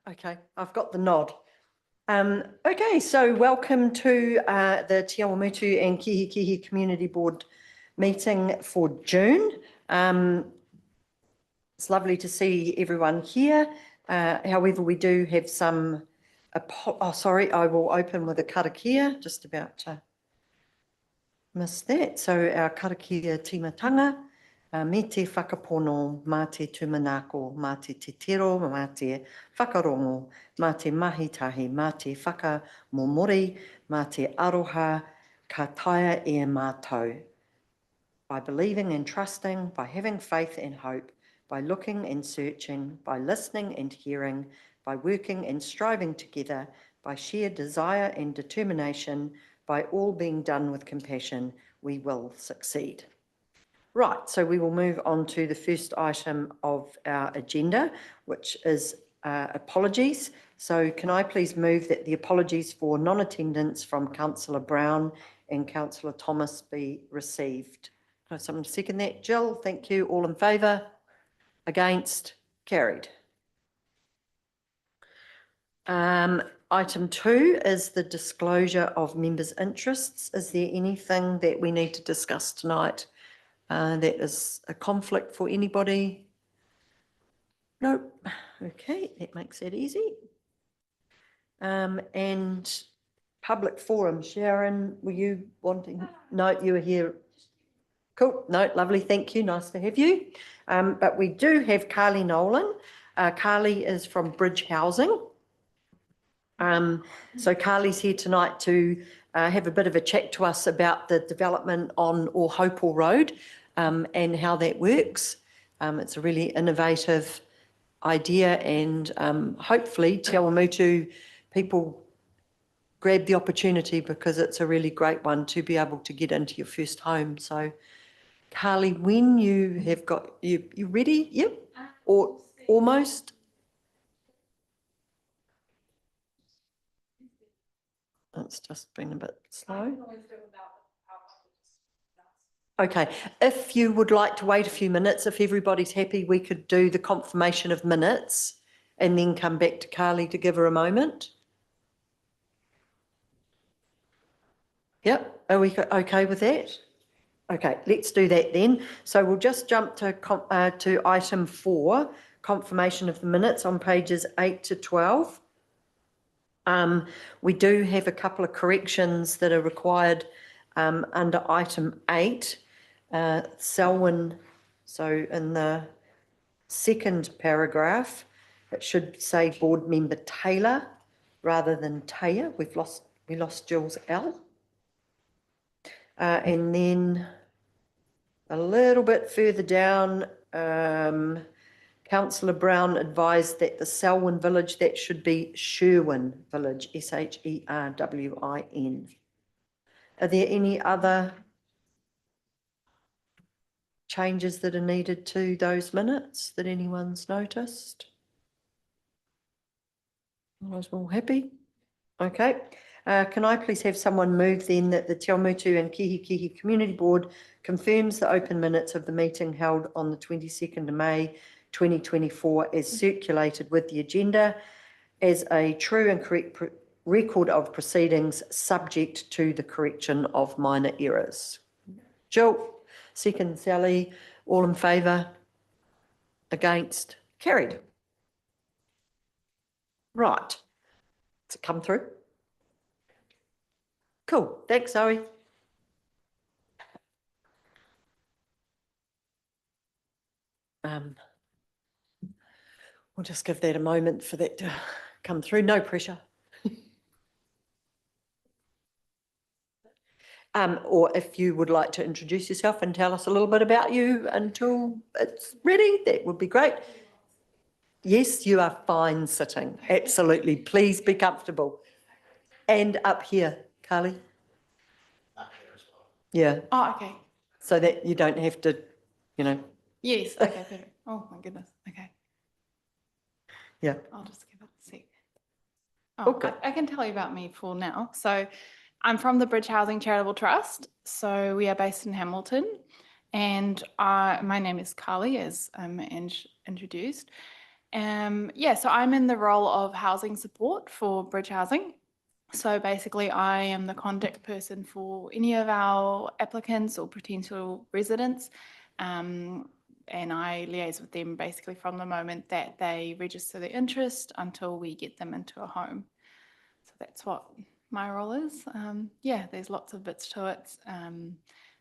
Okay, I've got the nod. Okay, so welcome to the Te Awamutu and Kihikihi Community Board meeting for June. It's lovely to see everyone here. However, we do have some, sorry, I will open with a karakia, just about to miss that. So our karakia timatanga, me te whakapono, mā te tumanako, mā te te tero, mā te whakarongo, mā te mahitahi, mā te whakamomori, mā te aroha, ka taia e mātou. By believing and trusting, by having faith and hope, by looking and searching, by listening and hearing, by working and striving together, by shared desire and determination, by all being done with compassion, we will succeed. Right, so we will move on to the first item of our agenda, which is apologies. So can I please move that the apologies for non-attendance from Councillor Brown and Councillor Thomas be received? Can someone second that? Jill, thank you. All in favour? Against? Carried. Item 2 is the disclosure of members' interests. Is there anything that we need to discuss tonight that is a conflict for anybody? No. Okay, that makes that easy. And public forum, Sharon, were you wanting? No, you were here. Cool. No, lovely. Thank you. Nice to have you. But we do have Carly Nolan. Carly is from Bridge Housing. So Carly's here tonight to have a bit of a chat to us about the development on Ohopol Road and how that works. It's a really innovative idea, and hopefully Te Awamutu people grab the opportunity because it's a really great one to be able to get into your first home. So Carly, when you have got, you ready? Yep. Or almost? It's just been a bit slow. Okay, if you would like to wait a few minutes, if everybody's happy, we could do the confirmation of minutes and then come back to Carly to give her a moment. Yep, are we okay with that? Okay, let's do that then. So we'll just jump to item 4, confirmation of the minutes on pages 8 to 12. We do have a couple of corrections that are required under item 8. Selwyn, so in the second paragraph, it should say board member Taylor rather than Taya. We lost Jill's L. And then a little bit further down, Councillor Brown advised that the Selwyn village, that should be Sherwin village, Sherwin. Are there any other changes that are needed to those minutes that anyone's noticed? I was all happy. Okay. Can I please have someone move then that the Te Awamutu and Kihikihi Community Board confirms the open minutes of the meeting held on the 22nd of May 2024 as circulated with the agenda as a true and correct record of proceedings subject to the correction of minor errors? Jill, second Sally, all in favour? Against? Carried. Right. Does it come through? Cool. Thanks, Zoe. We'll just give that a moment for that to come through. No pressure. Or if you would like to introduce yourself and tell us a little bit about you until it's ready, that would be great. Yes, you are fine sitting. Absolutely. Please be comfortable. And up here, Carly. Yeah, Oh, okay. so that you don't have to, you know, Yes, okay, perfect. Oh my goodness, okay. yeah. I'll just give it a sec. Oh, Okay. I can tell you about me for now. So I'm from the Bridge Housing Charitable Trust. So we are based in Hamilton. And my name is Carly, as introduced. Yeah, so I'm in the role of housing support for Bridge Housing. So basically, I am the contact person for any of our applicants or potential residents. And I liaise with them basically from the moment that they register their interest until we get them into a home. So that's what my role is. Yeah, there's lots of bits to it.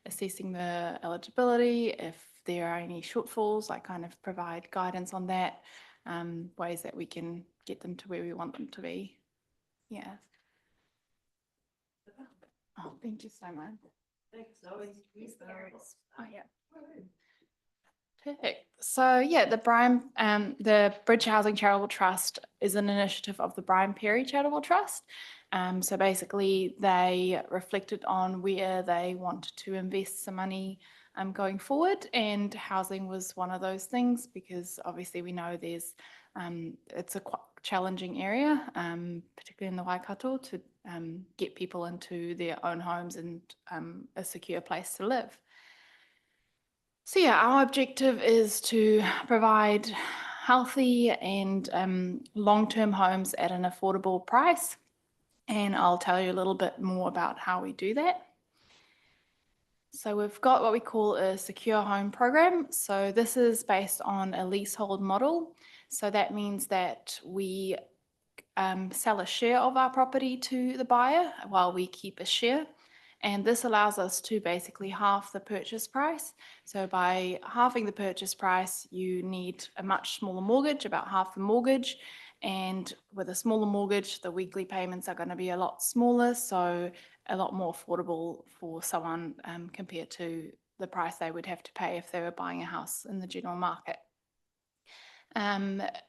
Assessing the eligibility, if there are any shortfalls, I kind of provide guidance on that, ways that we can get them to where we want them to be. Yeah. Oh, thank you so much. Thanks, Zoe. Oh, yeah. Perfect. So yeah, the Bridge Housing Charitable Trust is an initiative of the Brian Perry Charitable Trust. So basically, they reflected on where they wanted to invest some money going forward, and housing was one of those things because obviously we know it's a quite challenging area, particularly in the Waikato, to get people into their own homes and a secure place to live. So yeah, our objective is to provide healthy and long-term homes at an affordable price. And I'll tell you a little bit more about how we do that. So we've got what we call a secure home program. So this is based on a leasehold model. So that means that we sell a share of our property to the buyer while we keep a share. And this allows us to basically halve the purchase price. So by halving the purchase price, you need a much smaller mortgage, about half the mortgage. And with a smaller mortgage, the weekly payments are going to be a lot smaller. So a lot more affordable for someone compared to the price they would have to pay if they were buying a house in the general market.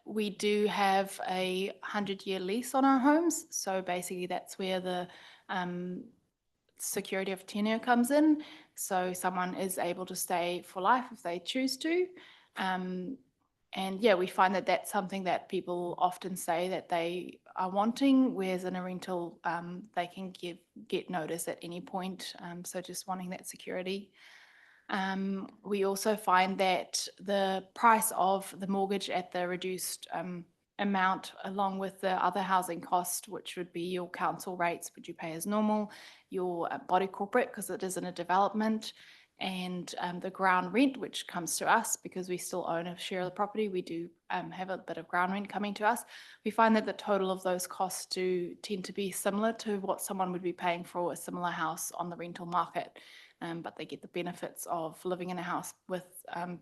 We do have a 100-year lease on our homes. So basically that's where the security of tenure comes in. So someone is able to stay for life if they choose to. And yeah, we find that that's something that people often say that they are wanting, whereas in a rental, they can get notice at any point. So just wanting that security. We also find that the price of the mortgage at the reduced amount, along with the other housing cost, which would be your council rates, which you pay as normal, your body corporate, because it is in a development, and the ground rent, which comes to us because we still own a share of the property. We do have a bit of ground rent coming to us. We find that the total of those costs do tend to be similar to what someone would be paying for a similar house on the rental market. But they get the benefits of living in a house with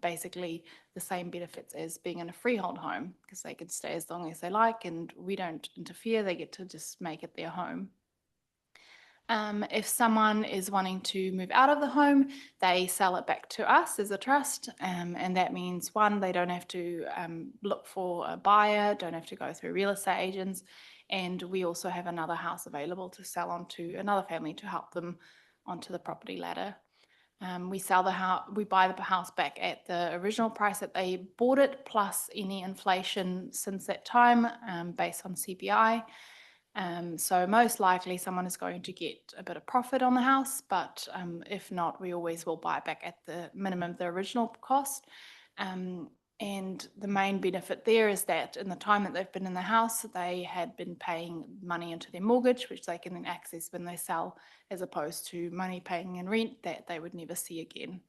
basically the same benefits as being in a freehold home, because they can stay as long as they like and we don't interfere. They get to just make it their home. If someone is wanting to move out of the home, they sell it back to us as a trust. And that means, one, they don't have to look for a buyer, don't have to go through real estate agents. And we also have another house available to sell on to another family to help them onto the property ladder. We sell the house, we buy the house back at the original price that they bought it, plus any inflation since that time, based on CPI. So most likely someone is going to get a bit of profit on the house, but if not, we always will buy it back at the minimum of the original cost. And the main benefit there is that in the time that they've been in the house, they had been paying money into their mortgage, which they can then access when they sell, as opposed to money paying in rent that they would never see again.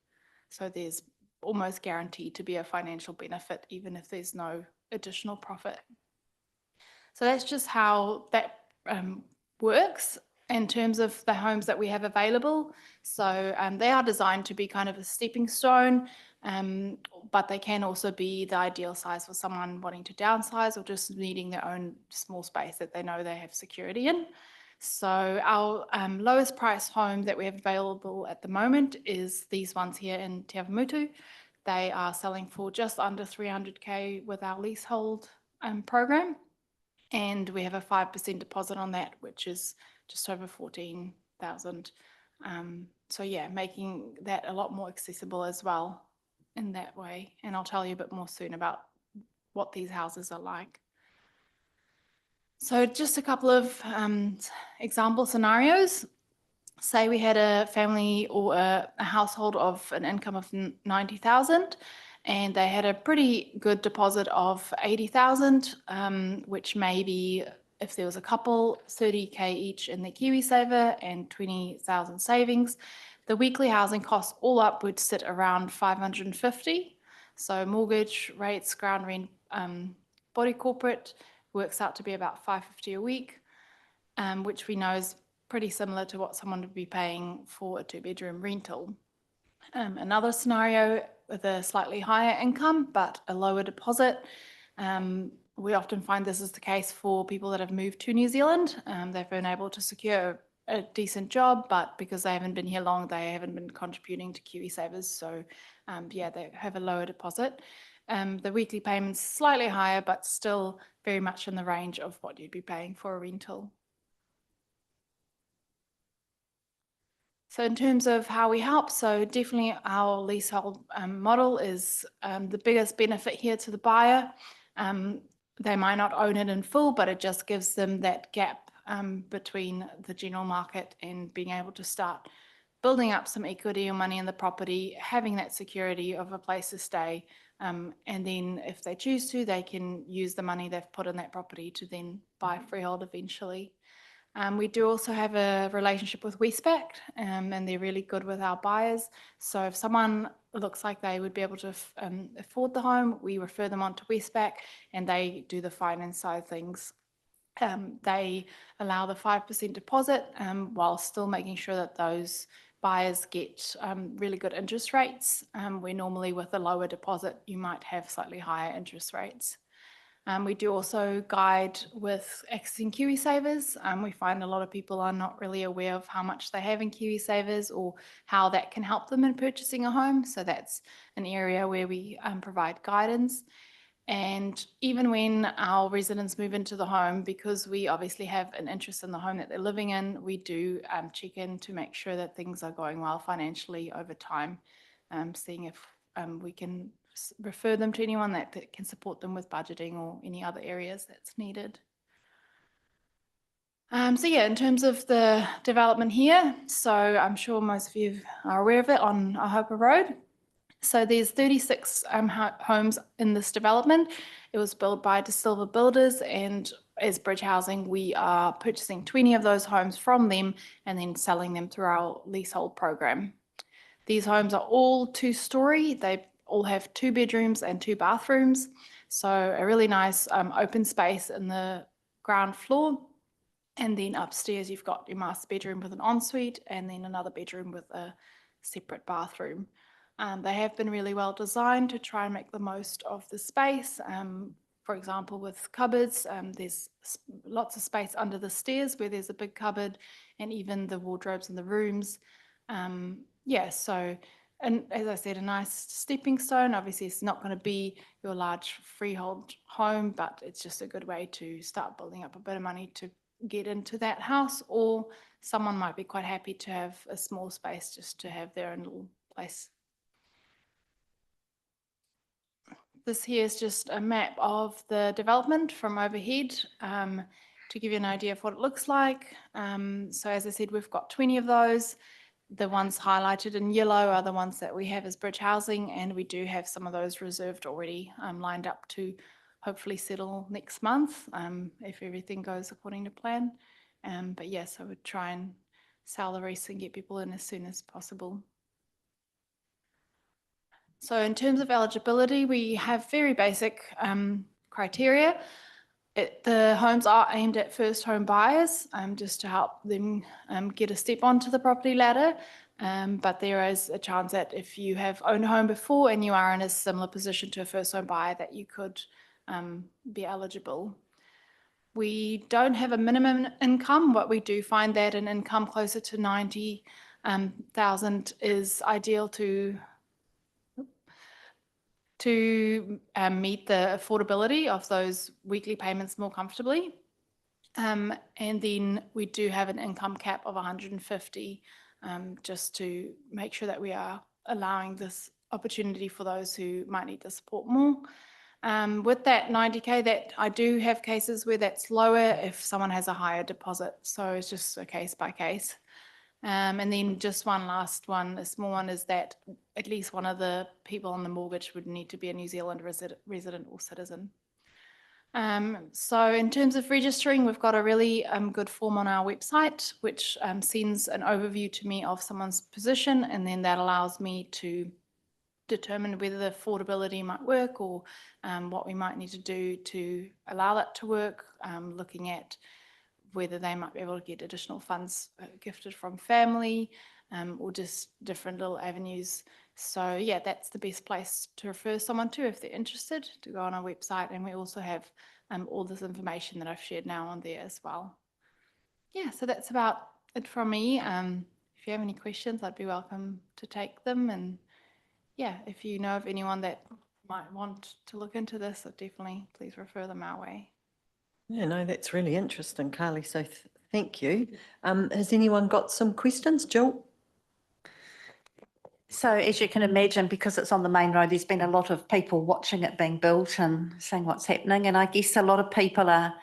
So there's almost guaranteed to be a financial benefit, even if there's no additional profit. So that's just how that works in terms of the homes that we have available. So they are designed to be kind of a stepping stone, but they can also be the ideal size for someone wanting to downsize or just needing their own small space that they know they have security in. So our lowest price home that we have available at the moment is these ones here in Te Awamutu. They are selling for just under 300K with our leasehold program. And we have a 5% deposit on that, which is just over 14,000. So yeah, making that a lot more accessible as well in that way. And I'll tell you a bit more soon about what these houses are like. So just a couple of example scenarios. Say we had a family or a household of an income of 90,000 and they had a pretty good deposit of 80,000, which maybe if there was a couple, 30K each in their KiwiSaver and 20,000 savings, the weekly housing costs all up would sit around 550. So mortgage rates, ground rent, body corporate works out to be about 550 a week, which we know is pretty similar to what someone would be paying for a 2-bedroom rental. Another scenario with a slightly higher income but a lower deposit. We often find this is the case for people that have moved to New Zealand. They've been able to secure a decent job, but because they haven't been here long, they haven't been contributing to KiwiSavers. So yeah, they have a lower deposit. The weekly payment's slightly higher, but still very much in the range of what you'd be paying for a rental. So in terms of how we help, so definitely our leasehold model is the biggest benefit here to the buyer. They might not own it in full, but it just gives them that gap between the general market and being able to start building up some equity or money in the property, having that security of a place to stay. And then if they choose to, they can use the money they've put in that property to then buy freehold eventually. We do also have a relationship with Westpac, and they're really good with our buyers. So if someone looks like they would be able to afford the home, we refer them on to Westpac and they do the finance side of things. They allow the 5% deposit while still making sure that those buyers get really good interest rates. Where normally with a lower deposit, you might have slightly higher interest rates. We do also guide with accessing KiwiSavers. We find a lot of people are not really aware of how much they have in KiwiSavers or how that can help them in purchasing a home. So that's an area where we provide guidance. And even when our residents move into the home, because we obviously have an interest in the home that they're living in, we do check in to make sure that things are going well financially over time, seeing if we can refer them to anyone that can support them with budgeting or any other areas that's needed. So yeah, in terms of the development here, so I'm sure most of you are aware of it on Ahopa Road. So there's 36 homes in this development. It was built by De Silva Builders, and as Bridge Housing, we are purchasing 20 of those homes from them and then selling them through our leasehold program. These homes are all 2-story. They all have 2 bedrooms and 2 bathrooms. So a really nice open space in the ground floor. And then upstairs, you've got your master bedroom with an ensuite and then another bedroom with a separate bathroom. They have been really well designed to try and make the most of the space. For example, with cupboards, there's lots of space under the stairs where there's a big cupboard, and even the wardrobes in the rooms. Yeah, so, and as I said, a nice stepping stone. Obviously, it's not going to be your large freehold home, but it's just a good way to start building up a bit of money to get into that house, or someone might be quite happy to have a small space just to have their own little place. This here is just a map of the development from overhead to give you an idea of what it looks like. So as I said, we've got 20 of those. The ones highlighted in yellow are the ones that we have as Bridge Housing, and we do have some of those reserved already, lined up to hopefully settle next month if everything goes according to plan. But yes, I would try and sell the rest and get people in as soon as possible. So in terms of eligibility, we have very basic criteria. The homes are aimed at first home buyers, just to help them get a step onto the property ladder. But there is a chance that if you have owned a home before and you are in a similar position to a first home buyer, that you could be eligible. We don't have a minimum income, but we do find that an income closer to 90,000 is ideal to meet the affordability of those weekly payments more comfortably. And then we do have an income cap of 150 just to make sure that we are allowing this opportunity for those who might need the support more. With that 90K, that I do have cases where that's lower if someone has a higher deposit. So it's just a case by case. And then just one last one, a small one, is that at least one of the people on the mortgage would need to be a New Zealand resident or citizen. So in terms of registering, we've got a really good form on our website, which sends an overview to me of someone's position, and then that allows me to determine whether the affordability might work or what we might need to do to allow that to work, looking at whether they might be able to get additional funds gifted from family, or just different little avenues. So yeah, that's the best place to refer someone to if they're interested, to go on our website. And we also have all this information that I've shared now on there as well. Yeah, so that's about it from me. If you have any questions, I'd be welcome to take them. And yeah, if you know of anyone that might want to look into this, definitely please refer them our way. Yeah, no, that's really interesting, Carly. So thank you. Has anyone got some questions, Jill? So as you can imagine, because it's on the main road, there's been a lot of people watching it being built and seeing what's happening. And I guess a lot of people are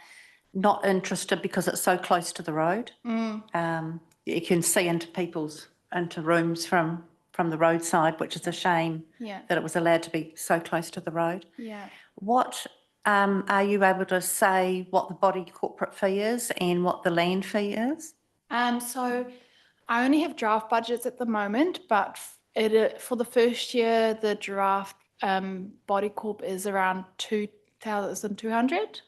not interested because it's so close to the road. You can see into rooms from the roadside, which is a shame Yeah. that it was allowed to be so close to the road. Yeah. What are you able to say what the body corporate fee is and what the land fee is? So I only have draft budgets at the moment, but for the first year, the draft body corp is around 2,200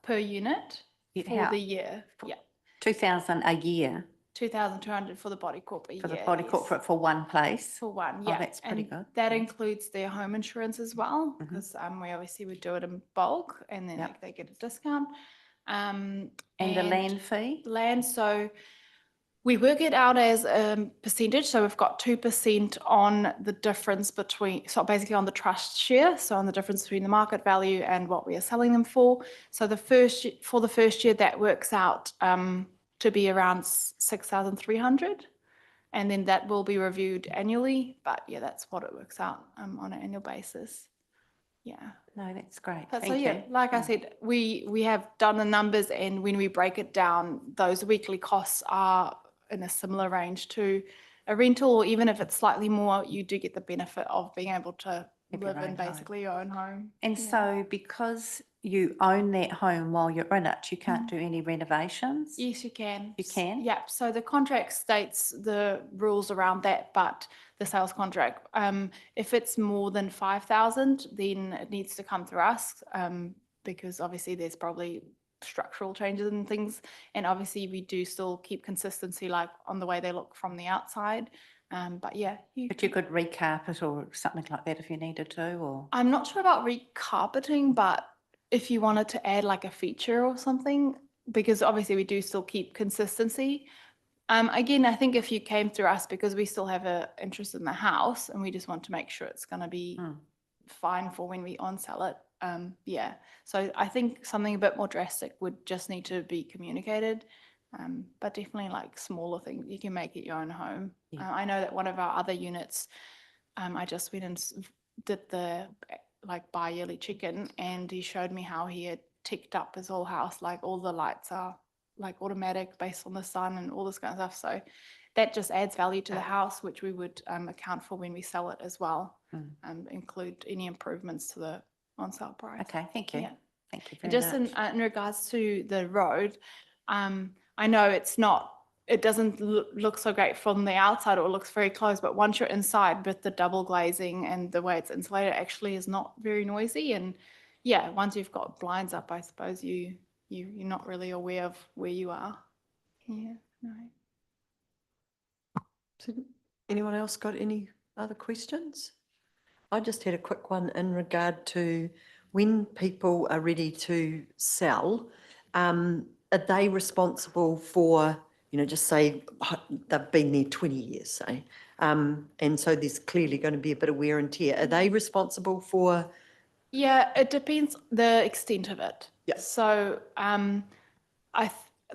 per unit for the year. Yeah, 2,000 a year 2,200 for the body corp a year. for the body corporate for one place. For one, Oh, yeah. that's pretty And good. that includes their home insurance as well, because we obviously would do it in bulk, and then like, they get a discount. And the land fee? Land, so we work it out as a percentage. So we've got 2% on the difference between, so basically on the trust share, so on the difference between the market value and what we are selling them for. So for the first year, that works out to be around 6,300. And then that will be reviewed annually. But yeah, that's what it works out on an annual basis. Yeah. No, that's great. But Thank you. like I said, we have done the numbers, and when we break it down, those weekly costs are in a similar range to a rental, or even if it's slightly more, you do get the benefit of being able to live in basically your own home. And so because you own that home while you're in it, you can't do any renovations? Yes, you can. You can? Yep. So the contract states the rules around that, but the sales contract, if it's more than 5,000, then it needs to come through us, because obviously there's probably structural changes and things. And obviously we do still keep consistency, like on the way they look from the outside. But yeah. But you could recarpet or something like that if you needed to, or? I'm not sure about recarpeting, but if you wanted to add like a feature or something, because obviously we do still keep consistency. Again, I think if you came through us, because we still have an interest in the house and we just want to make sure it's going to be fine for when we on-sell it. Yeah. So I think something a bit more drastic would just need to be communicated. But definitely like smaller things, you can make it your own home. Yeah. I know that one of our other units, I just went and did the like bi-yearly check-in, and he showed me how he had ticked up his whole house, like all the lights are like automatic based on the sun and all this kind of stuff. So that just adds value to the house, which we would account for when we sell it as well, include any improvements to the on-sale price. Okay, thank you. Yeah. Thank you And very just much. in regards to the road, I know it doesn't look so great from the outside, or it looks very close, but once you're inside with the double glazing and the way it's insulated, actually is not very noisy. And yeah, once you've got blinds up, I suppose you're not really aware of where you are. Yeah, no. So anyone else got any other questions? I just had a quick one in regard to when people are ready to sell, are they responsible for, just say they've been there 20 years, say, and so there's clearly going to be a bit of wear and tear. Are they responsible for? Yeah, it depends the extent of it. Yeah. So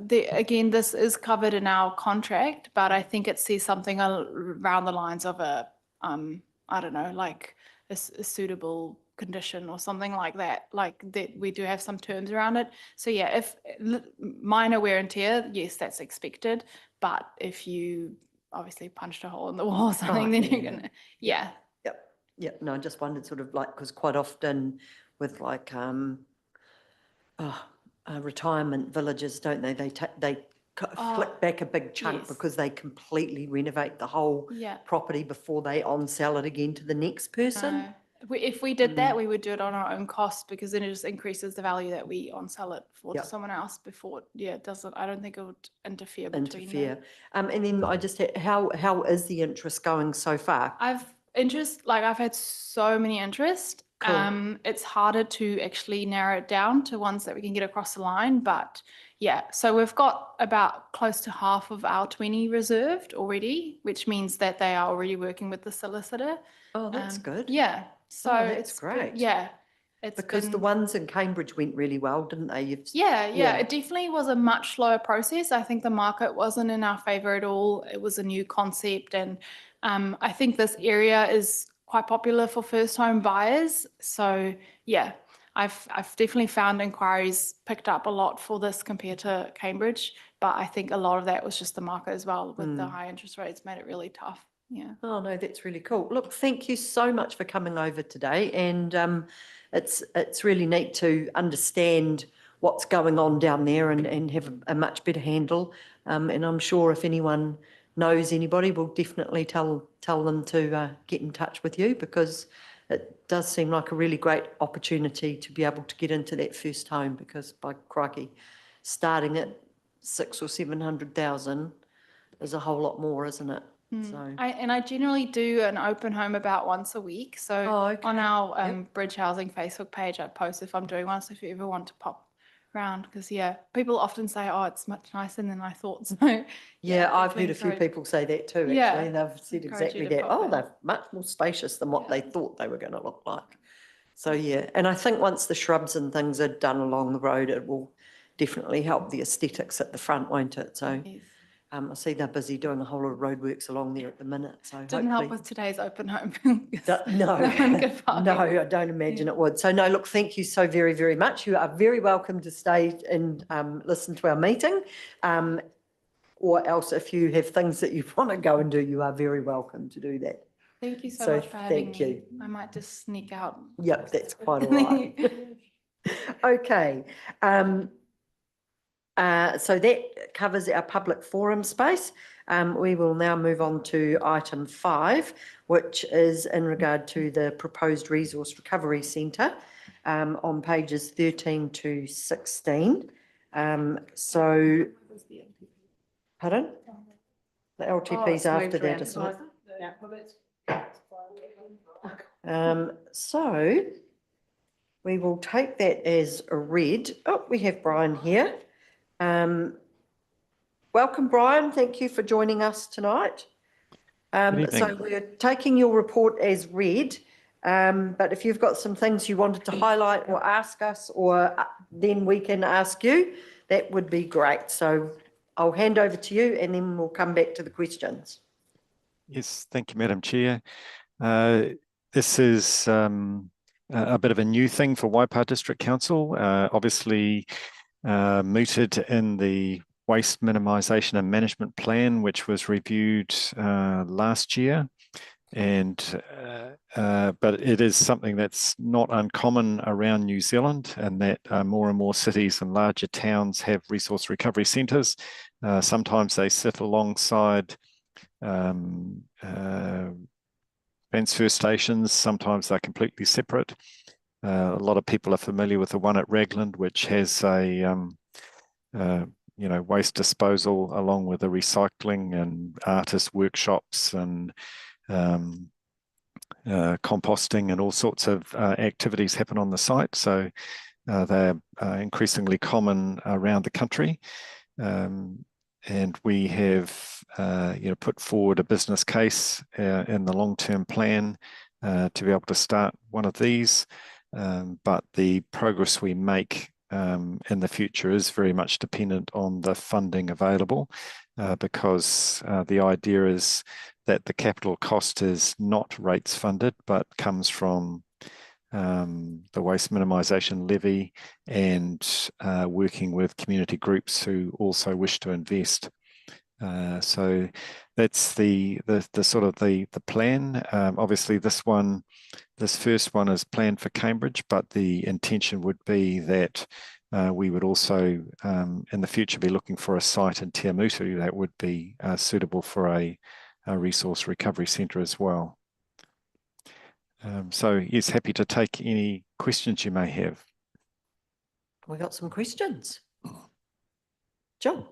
again, this is covered in our contract, but I think it says something around the lines of I don't know, like a suitable condition or something like that. Like that, we do have some terms around it. So yeah, if minor wear and tear, yes, that's expected. But if you obviously punched a hole in the wall or something, then you're gonna, yeah. Yep. No, I just wondered sort of like, because quite often with like, retirement villages, don't they? They flick back a big chunk yes. because they completely renovate the whole property before they on-sell it again to the next person. If we did that, we would do it on our own cost, because then it just increases the value that we on-sell it for to someone else before. It doesn't. I don't think it would interfere between them. And then I just had, how is the interest going so far? I've had so many interest. Cool. It's harder to actually narrow it down to ones that we can get across the line, but yeah, so we've got about close to half of our 20 reserved already, which means that they are already working with the solicitor. Oh, that's good. Yeah, so that's it's great. good. Yeah, it's because the ones in Cambridge went really well, didn't they? Yeah, it definitely was a much slower process. I think the market wasn't in our favor at all. It was a new concept, and I think this area is quite popular for first home buyers. So yeah, I've definitely found inquiries picked up a lot for this compared to Cambridge, but I think a lot of that was just the market as well, with the high interest rates made it really tough. Yeah. Oh no, that's really cool. Look, thank you so much for coming over today, and it's really neat to understand what's going on down there and have a much better handle. And I'm sure if anyone knows anybody, we'll definitely tell them to get in touch with you, because it does seem like a really great opportunity to be able to get into that first home, because by crikey, starting at 600,000 or 700,000 is a whole lot more, isn't it? So I generally do an open home about once a week. So on our Bridge Housing Facebook page, I post if I'm doing one. So if you ever want to pop around, because people often say, oh, it's much nicer than I thought. So I've heard a few people say that too, actually. Yeah, And they've said encourage you exactly to that. pop Oh, in. they're much more spacious than what they thought they were going to look like. So and I think once the shrubs and things are done along the road, it will definitely help the aesthetics at the front, won't it? So Yes. I see they're busy doing a whole lot of roadworks along there at the minute. So Didn't help hopefully with today's open home. no, no, I don't imagine it would. So no, look, thank you so very, very much. You are very welcome to stay and listen to our meeting. Or else if you have things that you want to go and do, you are very welcome to do that. Thank you so much for having thank me. you. I might just sneak out. Yep, that's quite all right. Okay. So that covers our public forum space. We will now move on to item 5, which is in regard to the proposed resource recovery centre on pages 13 to 16. So, pardon? The LTP's after that, isn't it? So we will take that as a read. Oh, we have Brian here. Welcome, Brian. Thank you for joining us tonight. So we're taking your report as read, but if you've got some things you wanted to highlight or ask us, or then we can ask you, that would be great. So I'll hand over to you and then we'll come back to the questions. Yes, thank you, Madam Chair. This is a bit of a new thing for Waipa District Council, obviously mooted in the Waste Minimisation and Management Plan, which was reviewed last year. And but it is something that's not uncommon around New Zealand, and that more and more cities and larger towns have resource recovery centres. Sometimes they sit alongside transfer stations. Sometimes they're completely separate. A lot of people are familiar with the one at Ragland, which has a waste disposal along with the recycling and artist workshops and composting and all sorts of activities happen on the site. So they're increasingly common around the country. And we have put forward a business case in the long-term plan to be able to start one of these. But the progress we make in the future is very much dependent on the funding available, because the idea is that the capital cost is not rates funded, but comes from the waste minimisation levy and working with community groups who also wish to invest. So that's the sort of the plan. Obviously, this first one is planned for Cambridge, but the intention would be that we would also in the future be looking for a site in Te Awamutu that would be suitable for a resource recovery centre as well. So yes, happy to take any questions you may have. We got some questions. John.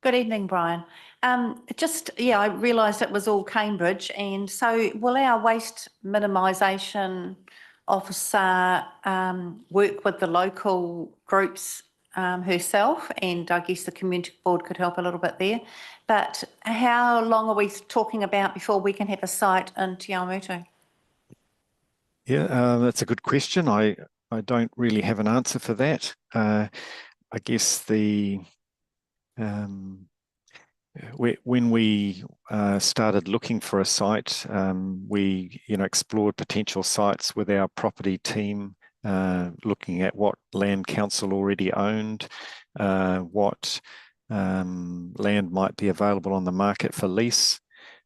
Good evening, Brian. I realised it was all Cambridge, and so will our waste minimisation officer work with the local groups herself, and I guess the community board could help a little bit there. But how long are we talking about before we can have a site in Te Awamutu? Yeah, that's a good question. I don't really have an answer for that. I guess when we started looking for a site, we explored potential sites with our property team, looking at what land council already owned, what land might be available on the market for lease.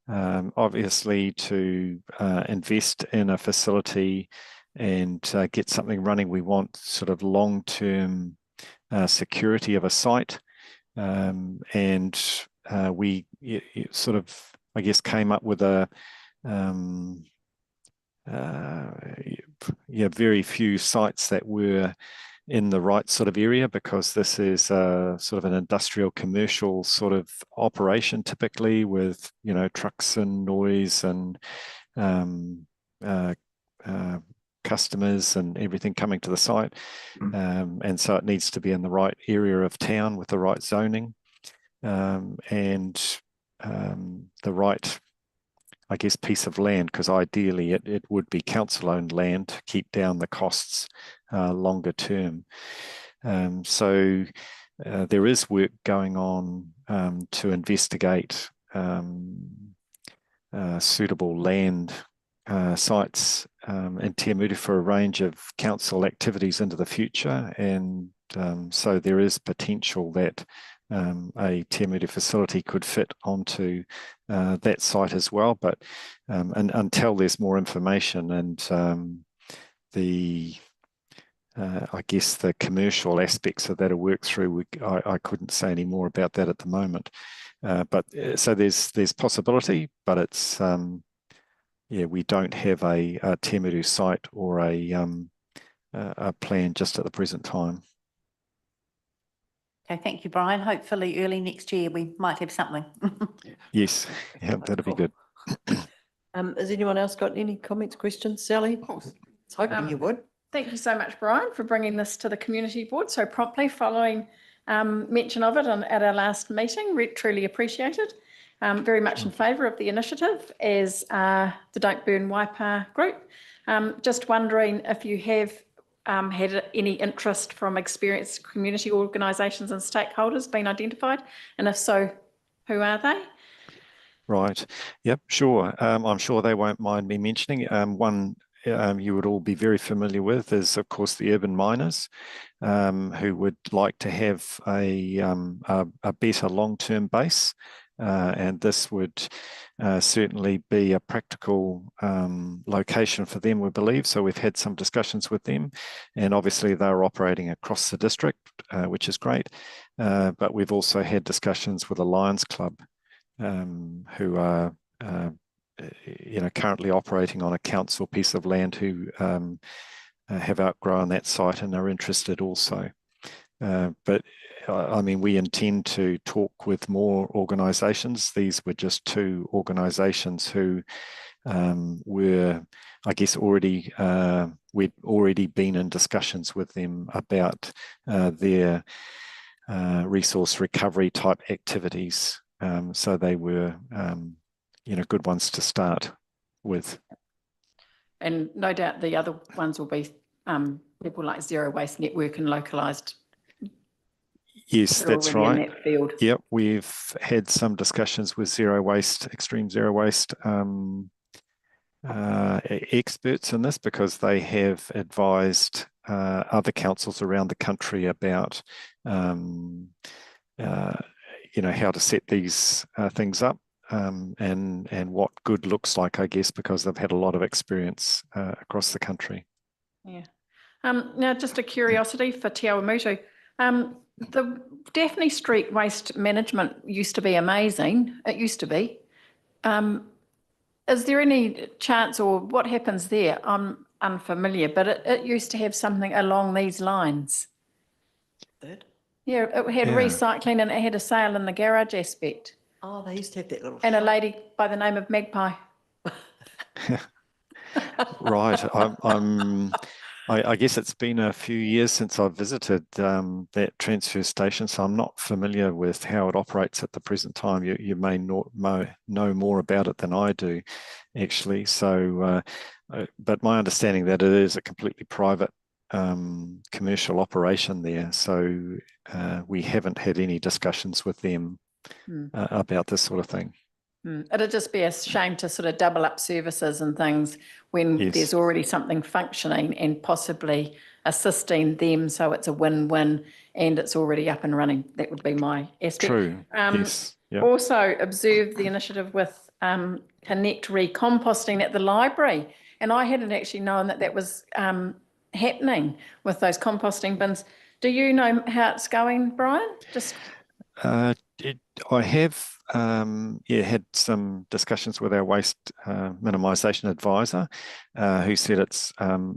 Obviously, to invest in a facility and get something running, we want sort of long-term security of a site. And we sort of, I guess, came up with a very few sites that were in the right sort of area, because this is sort of an industrial commercial sort of operation typically, with trucks and noise and customers and everything coming to the site. And so it needs to be in the right area of town with the right zoning, and the right, I guess, piece of land, because ideally it would be council-owned land to keep down the costs longer term. So there is work going on to investigate suitable land sites in Te Awamutu for a range of council activities into the future, and so there is potential that a Te Awamutu facility could fit onto that site as well, but until there's more information and I guess the commercial aspects of that are worked through, I couldn't say any more about that at the moment. But so there's possibility, but it's we don't have a Te Awamutu site or a plan just at the present time. Okay, thank you, Brian. Hopefully early next year we might have something. Yes, yeah, that'd be good. Has anyone else got any comments, questions? Sally? I was hoping you would. Thank you so much, Brian, for bringing this to the community board so promptly following mention of it at our last meeting. Truly appreciated. Very much in favour of the initiative as the Don't Burn Waipa group. Just wondering if you have had any interest from experienced community organisations and stakeholders been identified, and if so, who are they? Right. Yep, sure. I'm sure they won't mind me mentioning. One you would all be very familiar with is, of course, the urban miners, who would like to have a better long-term base. And this would certainly be a practical location for them, we believe. So we've had some discussions with them, and obviously they're operating across the district, which is great. But we've also had discussions with the Lions Club, who are currently operating on a council piece of land, who have outgrown that site and are interested also. But I mean, we intend to talk with more organisations. These were just two organisations who were, I guess, we'd already been in discussions with them about their resource recovery type activities. So they were, good ones to start with. And no doubt the other ones will be people like Zero Waste Network and localised. Yes, that are that's already right. in that field. Yep, we've had some discussions with extreme zero waste experts in this, because they have advised other councils around the country about how to set these things up, and what good looks like, I guess, because they've had a lot of experience across the country. Yeah. Now, just a curiosity for Te Awamutu. The Daphne Street waste management used to be amazing. It used to be. Is there any chance, or what happens there? I'm unfamiliar, but it used to have something along these lines. That? Yeah, it had Yeah. recycling and it had a sale in the garage aspect. Oh, they used to have that little. And a lady by the name of Magpie. Right. I guess it's been a few years since I've visited that transfer station, so I'm not familiar with how it operates at the present time. You may know more about it than I do, actually. So, but my understanding that it is a completely private commercial operation there. So we haven't had any discussions with them about this sort of thing. It'd just be a shame to sort of double up services and things when Yes. there's already something functioning and possibly assisting them, so it's a win-win and it's already up and running. That would be my aspect. True. Yes. Yep. Also observed the initiative with Connect Recomposting at the library, and I hadn't actually known that was happening with those composting bins. Do you know how it's going, Brian? I have had some discussions with our waste minimisation advisor, who said it's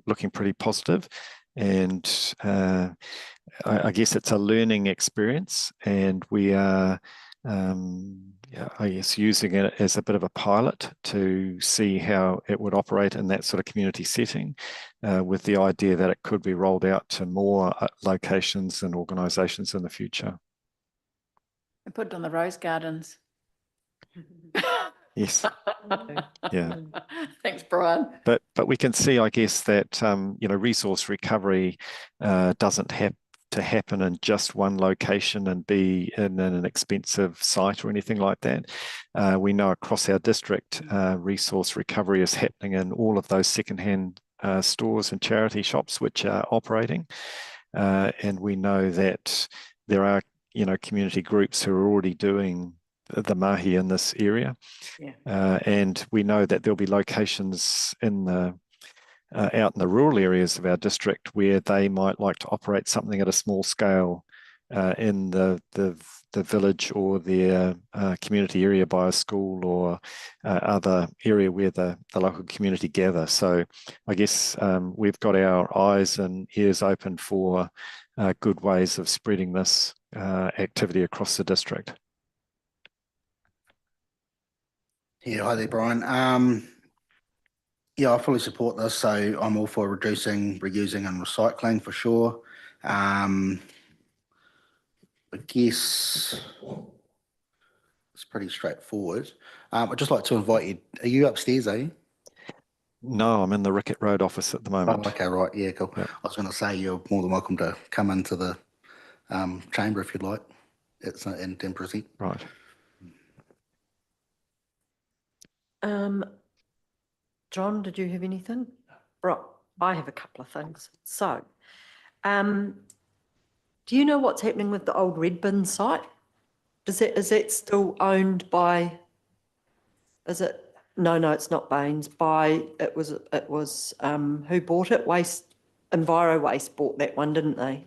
looking pretty positive, and I guess it's a learning experience, and we are I guess using it as a bit of a pilot to see how it would operate in that sort of community setting, with the idea that it could be rolled out to more locations and organisations in the future. And put it on the rose gardens. Yes. Yeah. Thanks, Brian. But we can see, I guess, that resource recovery doesn't have to happen in just one location and be in an expensive site or anything like that. We know across our district, resource recovery is happening in all of those secondhand stores and charity shops which are operating, and we know that there are community groups who are already doing the mahi in this area. Yeah. And we know that there'll be locations in the out in the rural areas of our district where they might like to operate something at a small scale in the village or their community area by a school or other area where the local community gather. So I guess we've got our eyes and ears open for good ways of spreading this activity across the district. Yeah, hi there, Brian. Yeah, I fully support this. So I'm all for reducing, reusing and recycling for sure. I guess it's pretty straightforward. I'd just like to invite you. Are you upstairs, are you? No, I'm in the Rickett Road office at the moment. Oh, okay, right. Yeah, cool. Yep. I was going to say you're more than welcome to come into the chamber if you'd like. It's in 10%. Right. John, did you have anything? Right, I have a couple of things. So, do you know what's happening with the old red bin site? Is that still owned by? Is it? No, it's not Baines. It was who bought it? Enviro Waste bought that one, didn't they?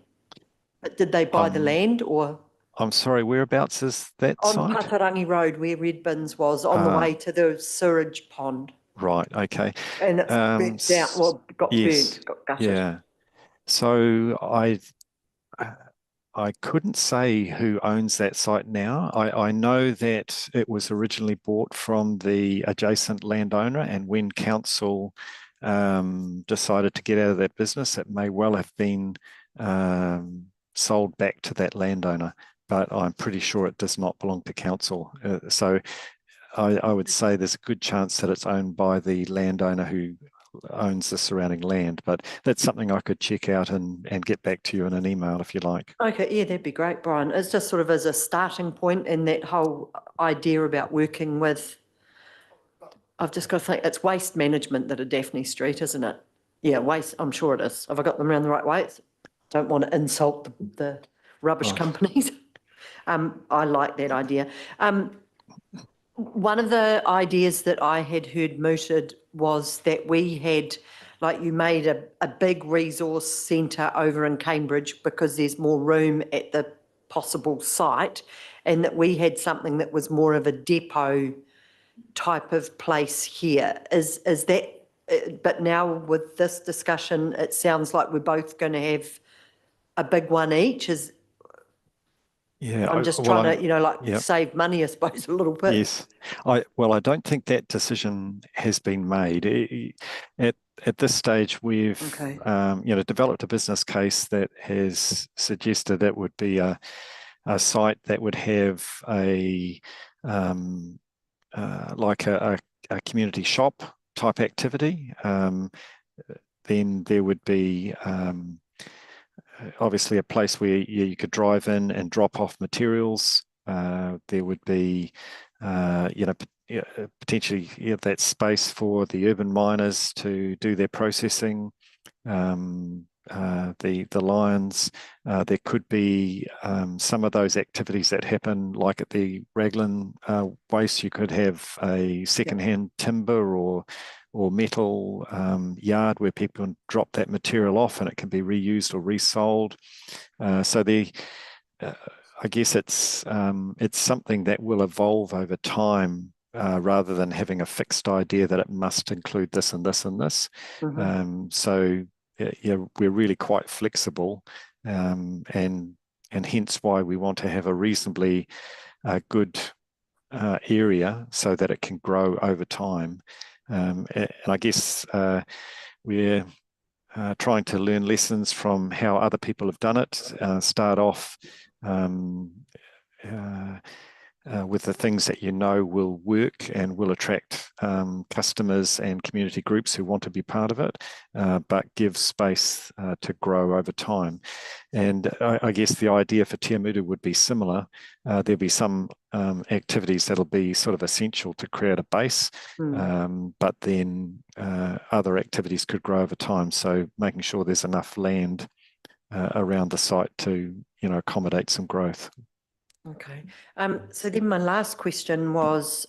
But did they buy the land or? I'm sorry, whereabouts is that On site? Patarangi Road, where Red Bins was, on the way to the sewage pond. Right, okay. And it's burnt out, well, got burnt, got gutted. Yeah. So I couldn't say who owns that site now. I know that it was originally bought from the adjacent landowner, and when council decided to get out of that business, it may well have been sold back to that landowner, but I'm pretty sure it does not belong to council. So I would say there's a good chance that it's owned by the landowner who owns the surrounding land. But that's something I could check out and get back to you in an email if you like. Okay, yeah, that'd be great, Brian. It's just sort of as a starting point and that whole idea about working with, I've just got to think, it's waste management that are Daphne Street, isn't it? Yeah, waste, I'm sure it is. Have I got them around the right way? Don't want to insult the rubbish companies. I like that idea. One of the ideas that I had heard mooted was that we had, like you made a big resource centre over in Cambridge because there's more room at the possible site, and that we had something that was more of a depot type of place here. Is that, but now with this discussion, it sounds like we're both going to have a big one each. I'm just trying to, Yep. save money, I suppose, a little bit. Yes, I don't think that decision has been made. At this stage, we've Okay. Developed a business case that has suggested it would be a site that would have a like a community shop type activity. Then there would be obviously a place where you could drive in and drop off materials. There would be, potentially that space for the urban miners to do their processing. The lions. There could be some of those activities that happen, like at the Raglan waste. You could have a secondhand timber or metal yard where people can drop that material off and it can be reused or resold. I guess it's something that will evolve over time rather than having a fixed idea that it must include this and this and this. We're really quite flexible, and hence why we want to have a reasonably good area so that it can grow over time. And I guess we're trying to learn lessons from how other people have done it. Start off with the things that will work and will attract customers and community groups who want to be part of it, but give space to grow over time. And I guess the idea for Te Amutu would be similar. There'll be some activities that'll be sort of essential to create a base, but then other activities could grow over time. So making sure there's enough land around the site to accommodate some growth. Okay. So then my last question was,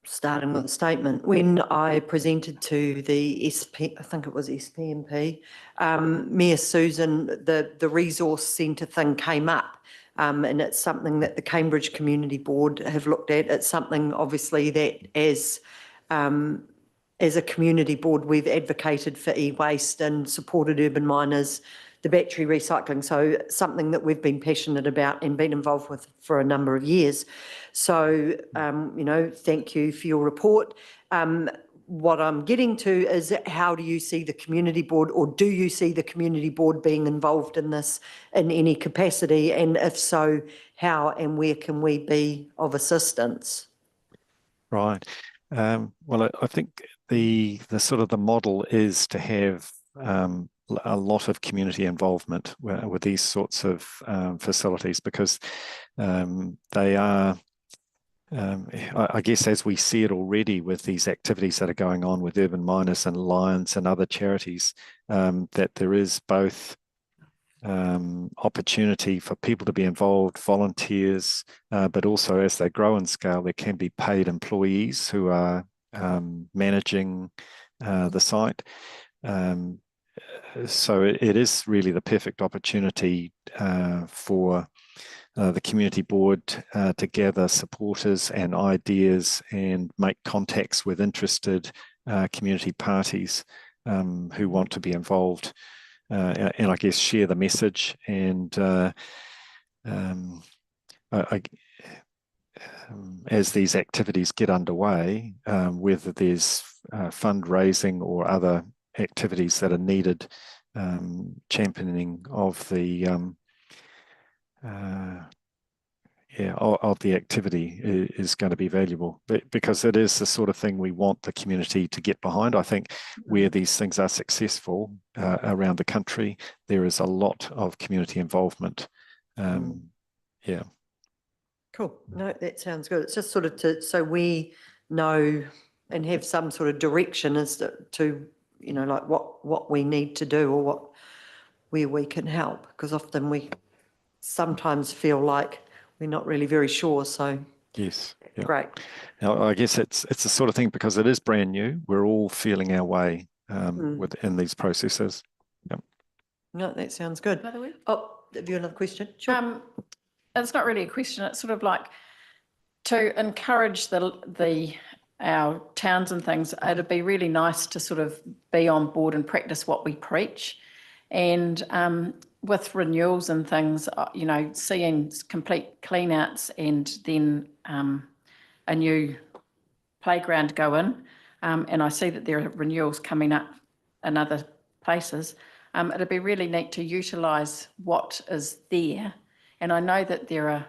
starting with a statement, when I presented to the SP, I think it was SPMP, Mayor Susan, the resource centre thing came up, and it's something that the Cambridge Community Board have looked at. It's something obviously that as a community board, we've advocated for e-waste and supported urban miners, the battery recycling. So something that we've been passionate about and been involved with for a number of years. So, thank you for your report. What I'm getting to is, how do you see the community board, or do you see the community board being involved in this in any capacity? And if so, how and where can we be of assistance? Right. Well, I think the sort of the model is to have a lot of community involvement with these sorts of facilities, because they are, I guess, as we see it already with these activities that are going on with urban miners and Lions and other charities, that there is both opportunity for people to be involved, volunteers, but also as they grow in scale, there can be paid employees who are managing the site. So it is really the perfect opportunity for the community board to gather supporters and ideas and make contacts with interested community parties who want to be involved, and I guess share the message. And as these activities get underway, whether there's fundraising or other activities that are needed, championing of the of the activity is going to be valuable, because it is the sort of thing we want the community to get behind. I think where these things are successful around the country, there is a lot of community involvement. Yeah. Cool. No, that sounds good. It's just sort of so we know and have some sort of direction as to like what we need to do or where we can help, because often we sometimes feel like we're not really very sure. So Yes. Yeah. great. Now, I guess it's the sort of thing, because it is brand new. We're all feeling our way within these processes. Yep. No, that sounds good. By the way, Oh, have you another question? Sure. it's not really a question. It's sort of like to encourage our towns and things. It'd be really nice to sort of be on board and practice what we preach, and with renewals and things, seeing complete clean outs and then a new playground go in, and I see that there are renewals coming up in other places. It'd be really neat to utilise what is there, and I know that there are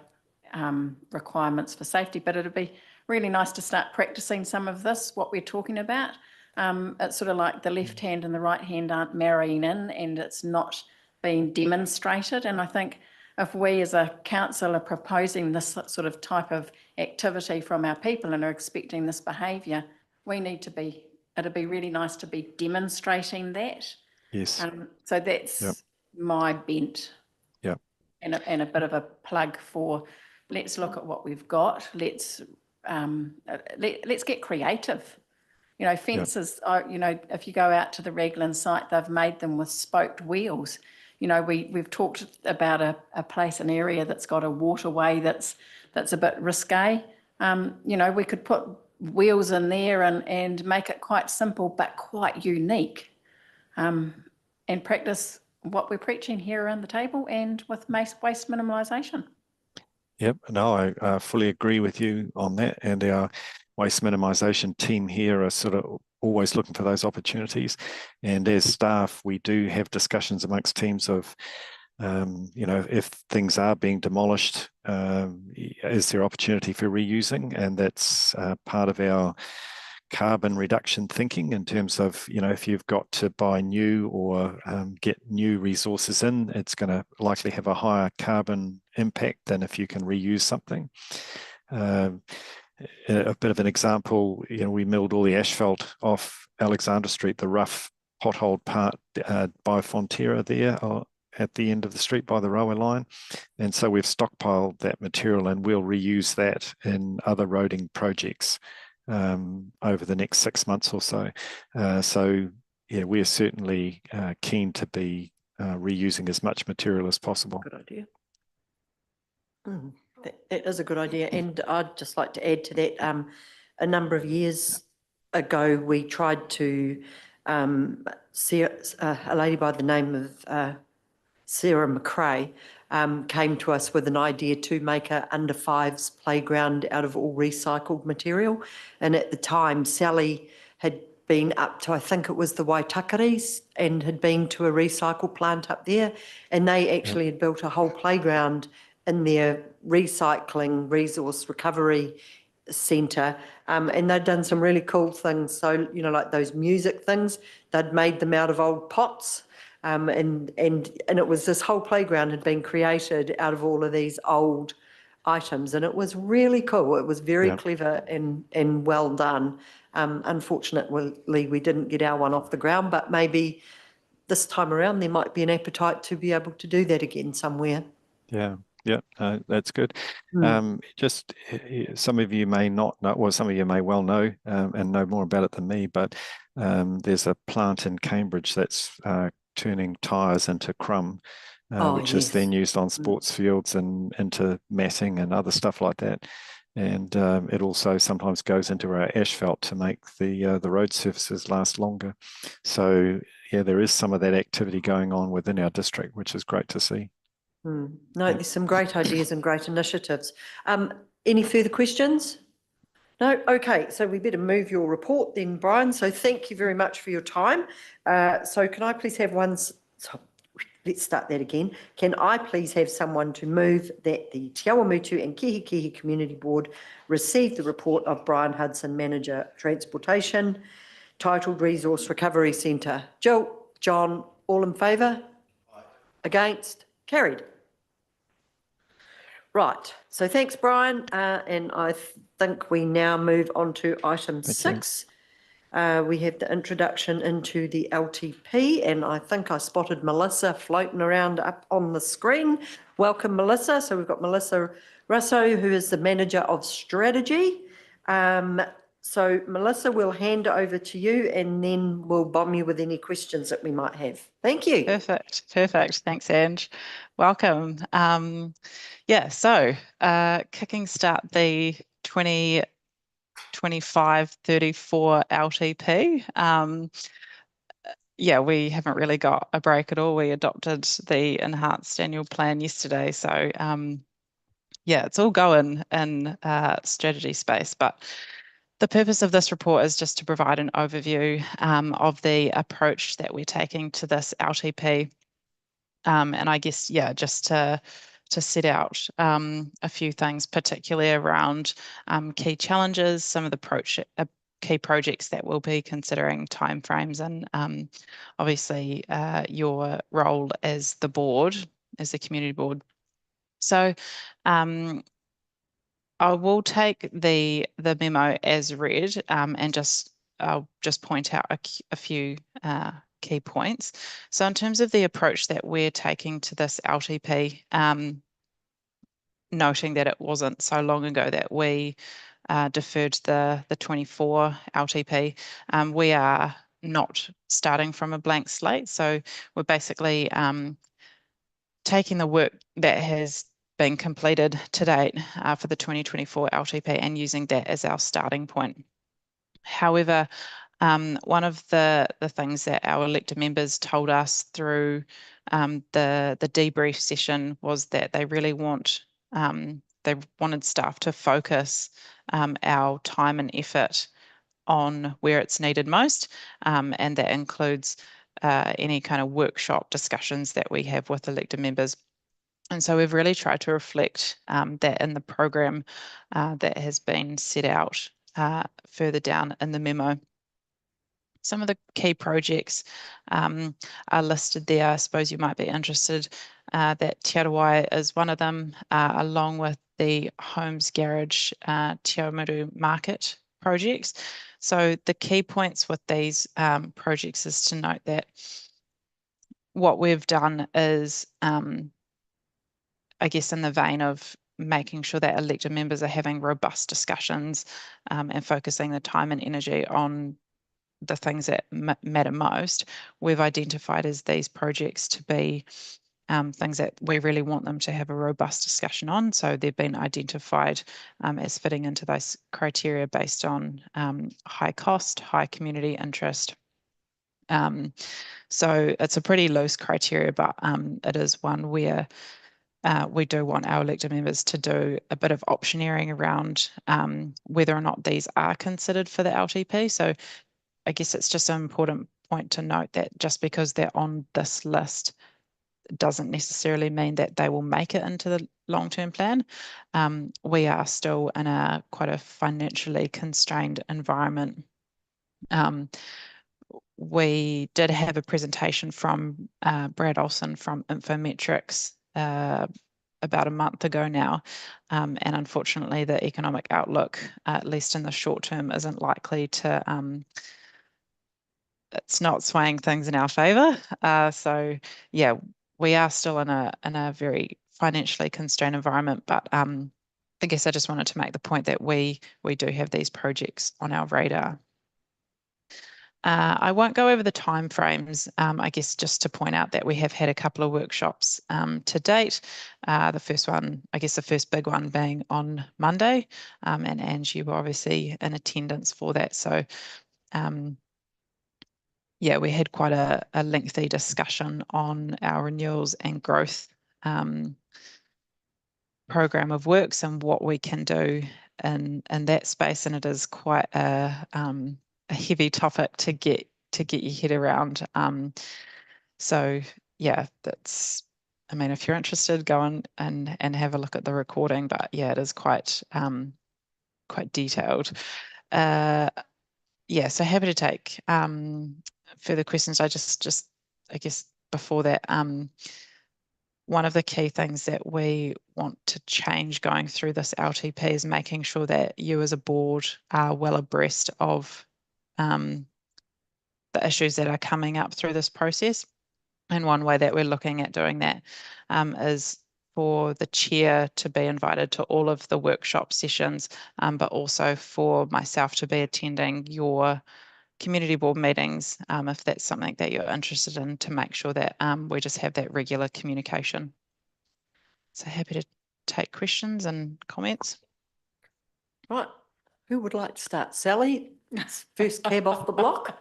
requirements for safety, but it'd be really nice to start practicing some of this, what we're talking about. It's sort of like the left hand and the right hand aren't marrying in, and it's not being demonstrated. And I think if we as a council are proposing this sort of type of activity from our people and are expecting this behaviour, we need to be, it'd be really nice to be demonstrating that. Yes. So that's my bent. Yeah. And a bit of a plug for, let's look at what we've got. Let's get creative. Fences are, if you go out to the Raglan site, they've made them with spoked wheels. We've talked about a place, an area that's got a waterway that's a bit risque. We could put wheels in there and make it quite simple but quite unique, and practice what we're preaching here around the table and with waste minimalisation. Yep, no, I fully agree with you on that. And our waste minimisation team here are sort of always looking for those opportunities. And as staff, we do have discussions amongst teams of, if things are being demolished, is there opportunity for reusing? And that's part of our carbon reduction thinking, in terms of, if you've got to buy new or get new resources in, it's going to likely have a higher carbon impact than if you can reuse something. A bit of an example, we milled all the asphalt off Alexandra Street, the rough potholed part by Fonterra there at the end of the street by the railway line. And so we've stockpiled that material, and we'll reuse that in other roading projects over the next 6 months or so. So yeah, we're certainly keen to be reusing as much material as possible. Good idea. That is a good idea. And I'd just like to add to that, a number of years ago, we tried to see a lady by the name of Sarah McRae came to us with an idea to make a under fives playground out of all recycled material. And at the time, Sally had been up to, I think it was the Waitakaris, and had been to a recycle plant up there. And they actually had built a whole playground in their recycling resource recovery centre. And they'd done some really cool things. So, like those music things, they'd made them out of old pots. And it was, this whole playground had been created out of all of these old items, and it was really cool. It was very clever and well done. Unfortunately, we didn't get our one off the ground, but maybe this time around there might be an appetite to be able to do that again somewhere. Yeah. Yeah, that's good. Just some of you may not know, or some of you may well know and know more about it than me, but there's a plant in Cambridge that's turning tyres into crumb, which is then used on sports fields and into matting and other stuff like that. And it also sometimes goes into our asphalt to make the road surfaces last longer. So yeah, there is some of that activity going on within our district, which is great to see. No, there's some great ideas and great initiatives. Any further questions? No? Okay, so we better move your report then, Brian. So thank you very much for your time. So can I please have let's start that again. Can I please have someone to move that the Te Awamutu and Kihikihi Community Board receive the report of Brian Hudson, Manager Transportation, titled Resource Recovery Centre? Jill, John, all in favour? Against? Carried. Right, so thanks, Brian, and I think we now move on to item Thank you. 6. We have the introduction into the LTP, and I think I spotted Melissa floating around up on the screen. Welcome, Melissa. So we've got Melissa Russo, who is the Manager of Strategy. So Melissa, we'll hand over to you and then we'll bomb you with any questions that we might have. Thank you. Perfect. Thanks, Ange. Welcome. So kicking start the 2025-34 LTP. We haven't really got a break at all. We adopted the enhanced annual plan yesterday. So it's all going in strategy space. But the purpose of this report is just to provide an overview of the approach that we're taking to this LTP. And I guess, just to set out a few things, particularly around key challenges, some of the key projects that we'll be considering, timeframes, and obviously your role as the board, as the community board. So I will take the memo as read and I'll just point out a few key points. So in terms of the approach that we're taking to this LTP, noting that it wasn't so long ago that we deferred the 24 LTP, we are not starting from a blank slate. So we're basically taking the work that has been completed to date for the 2024 LTP and using that as our starting point. However, one of the things that our elected members told us through the debrief session was that they really they wanted staff to focus our time and effort on where it's needed most, and that includes any kind of workshop discussions that we have with elected members. And so we've really tried to reflect that in the program that has been set out further down in the memo. Some of the key projects are listed there. I suppose you might be interested that Te Arawai is one of them, along with the Homes Garage Te Awamutu Market projects. So the key points with these projects is to note that what we've done is I guess in the vein of making sure that elected members are having robust discussions and focusing the time and energy on the things that matter most, we've identified as these projects to be things that we really want them to have a robust discussion on. So they've been identified as fitting into those criteria based on high cost, high community interest. So it's a pretty loose criteria, but it is one where we do want our elected members to do a bit of optioneering around whether or not these are considered for the LTP. So I guess it's just an important point to note that just because they're on this list doesn't necessarily mean that they will make it into the long-term plan. We are still in quite a financially constrained environment. We did have a presentation from Brad Olson from Infometrics about a month ago now, and unfortunately the economic outlook, at least in the short term, isn't likely to it's not swaying things in our favour. So yeah, we are still in a very financially constrained environment, but I guess I just wanted to make the point that we do have these projects on our radar. I won't go over the timeframes. I guess just to point out that we have had a couple of workshops to date. The first one, I guess the first big one being on Monday, and Ange, you were obviously in attendance for that. So yeah, we had quite a lengthy discussion on our renewals and growth program of works and what we can do in that space. And it is quite a heavy topic to get your head around. So yeah, I mean, if you're interested, go on and have a look at the recording, but yeah, it is quite detailed. Yeah, so happy to take further questions. I guess before that, one of the key things that we want to change going through this LTP is making sure that you as a board are well abreast of the issues that are coming up through this process. And one way that we're looking at doing that is for the chair to be invited to all of the workshop sessions, but also for myself to be attending your community board meetings, if that's something that you're interested in, to make sure that we just have that regular communication. So happy to take questions and comments. Right, who would like to start? Sally, first cab off the block.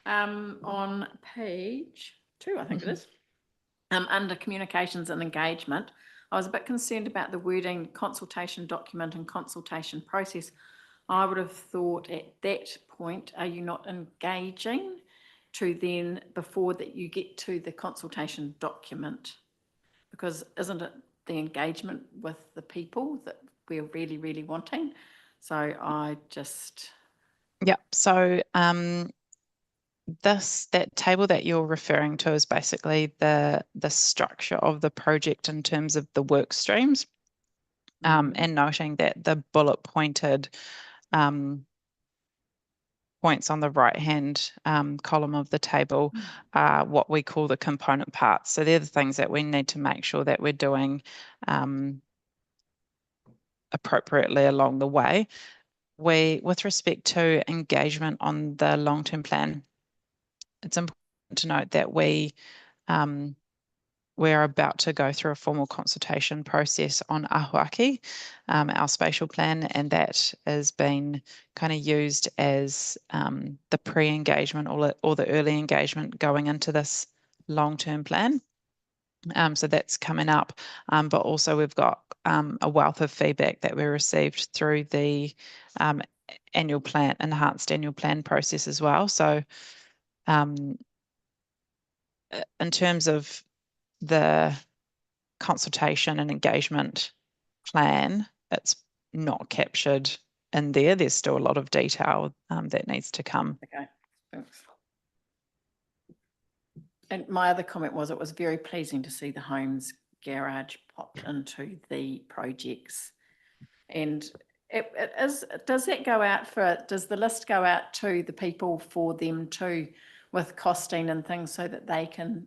On page 2, I think it is, under communications and engagement, I was a bit concerned about the wording consultation document and consultation process. I would have thought at that point, are you not engaging to then, before that you get to the consultation document? Because isn't it the engagement with the people that we're really, really wanting? So I just... Yeah, so that table that you're referring to is basically the structure of the project in terms of the work streams, and noting that the bullet pointed points on the right hand column of the table are what we call the component parts. So they're the things that we need to make sure that we're doing appropriately along the way. With respect to engagement on the long-term plan, it's important to note that we're about to go through a formal consultation process on Ahuaki, our spatial plan, and that has been kind of used as the pre-engagement or the early engagement going into this long-term plan. So that's coming up, but also we've got a wealth of feedback that we received through the enhanced annual plan process as well. So in terms of the consultation and engagement plan, it's not captured in there. There's still a lot of detail that needs to come. Okay, thanks. And my other comment was it was very pleasing to see the homes garage popped into the projects. And does the list go out to the people for them too, with costing and things, so that they can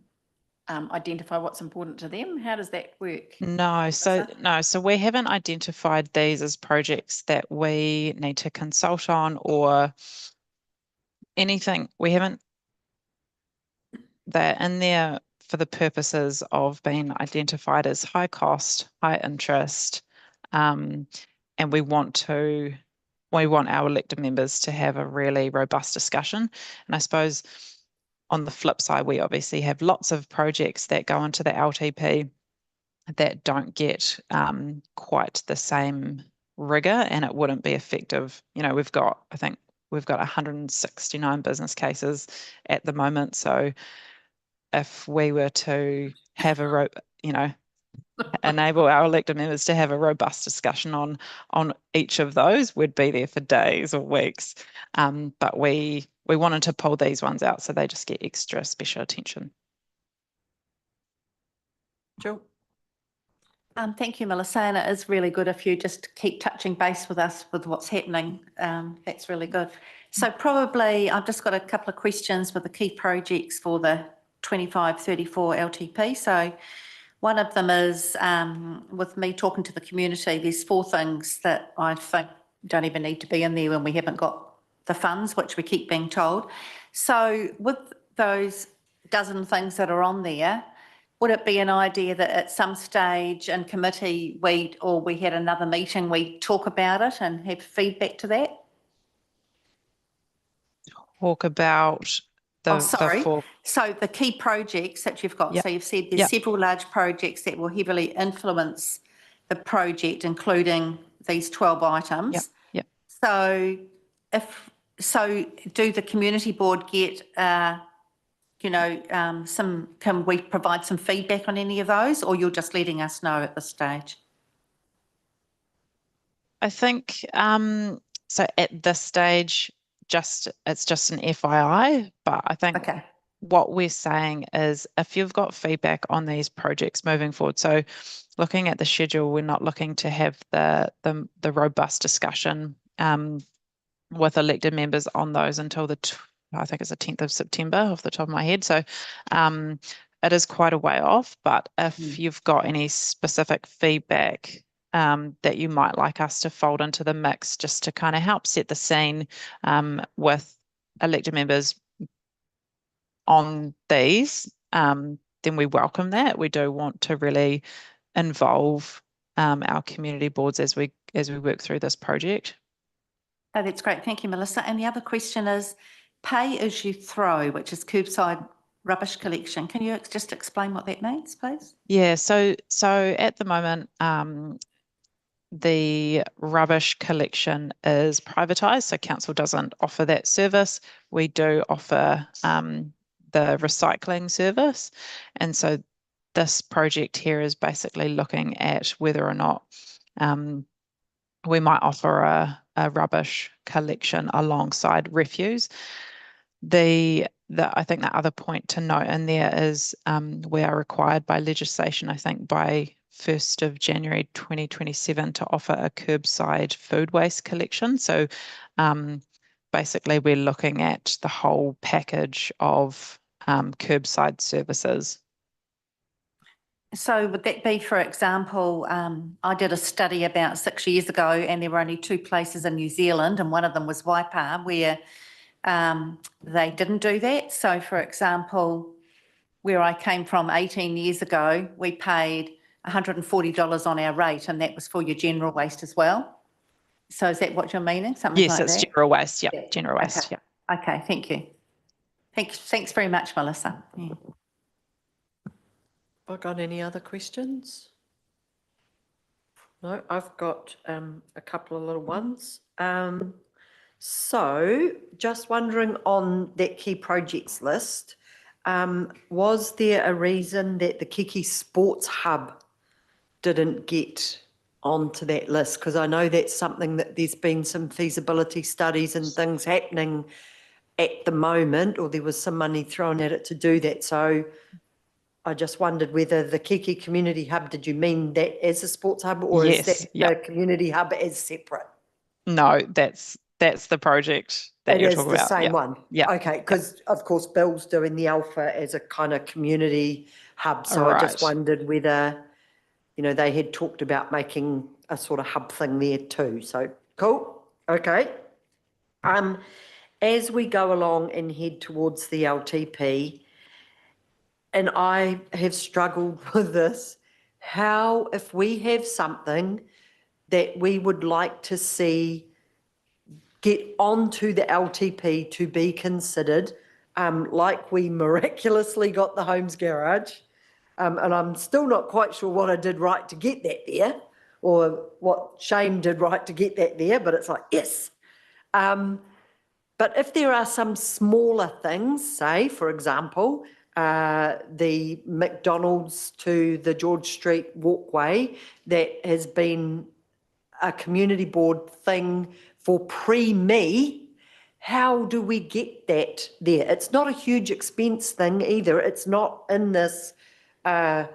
identify what's important to them? How does that work? No, so we haven't identified these as projects that we need to consult on or anything. We haven't. They're in there for the purposes of being identified as high cost, high interest, and we want our elected members to have a really robust discussion. And I suppose on the flip side, we obviously have lots of projects that go into the LTP that don't get quite the same rigor, and it wouldn't be effective. I think we've got 169 business cases at the moment. So if we were to have enable our elected members to have a robust discussion on each of those, we'd be there for days or weeks. But we wanted to pull these ones out so they just get extra special attention. Jill? Thank you, Melissa, and it is really good if you just keep touching base with us with what's happening. That's really good. So probably I've just got a couple of questions with the key projects for the 25-34 LTP. So one of them is, with me talking to the community, there's 4 things that I think don't even need to be in there when we haven't got the funds, which we keep being told. So with those dozen things that are on there, would it be an idea that at some stage in committee we had another meeting, we talk about it and have feedback to that? Talk about the four. So the key projects that you've got, Yep. so you've said there's several large projects that will heavily influence the project, including these 12 items. Yep. So do the community board get you know, can we provide some feedback on any of those, or you're just letting us know at this stage? I think so at this stage, it's just an FYI, but I think Okay. what we're saying is if you've got feedback on these projects moving forward, so looking at the schedule, we're not looking to have the robust discussion with elected members on those until I think it's the 10th of September off the top of my head. So it is quite a way off, but if you've got any specific feedback that you might like us to fold into the mix just to kind of help set the scene with elected members on these, then we welcome that. We do want to really involve our community boards as we work through this project. Oh, that's great. Thank you, Melissa. And the other question is pay as you throw, which is curbside rubbish collection. Can you just explain what that means, please? Yeah, so at the moment, the rubbish collection is privatised, so council doesn't offer that service. We do offer the recycling service, and so this project here is basically looking at whether or not we might offer a rubbish collection alongside refuse. I think the other point to note in there is we are required by legislation, I think by 1st of January 2027 to offer a curbside food waste collection. So basically we're looking at the whole package of curbside services. So would that be, for example, I did a study about 6 years ago and there were only 2 places in New Zealand and one of them was Waipa where they didn't do that. So for example, where I came from 18 years ago, we paid $140 on our rate and that was for your general waste as well. So is that what you're meaning? Something yes, like that? Yes, it's general waste. Yeah, general waste. Okay. Yeah. Okay, thank you. Thanks very much, Melissa. Yeah. I got any other questions? No, I've got a couple of little ones. So just wondering on that key projects list, was there a reason that the Kiki Sports Hub didn't get onto that list? Because I know that's something that there's been some feasibility studies and things happening at the moment, or there was some money thrown at it to do that. So I just wondered whether the Kiki Community Hub, did you mean that as a sports hub or Yes, is that the community hub as separate? No, that's the project that you're talking about. It is the same one? Yeah. Okay, because of course Bill's doing the Alpha as a kind of community hub. So I just Right. wondered whether, you know, they had talked about making a sort of hub thing there too. So cool, okay. As we go along and head towards the LTP, and I have struggled with this, how, if we have something that we would like to see get onto the LTP to be considered, like we miraculously got the Homes Garage, and I'm still not quite sure what I did right to get that there, or what Shane did right to get that there, but it's like, yes. But if there are some smaller things, say, for example, the McDonald's to the George Street walkway that has been a community board thing for pre-me, how do we get that there? It's not a huge expense thing either. It's not in this, I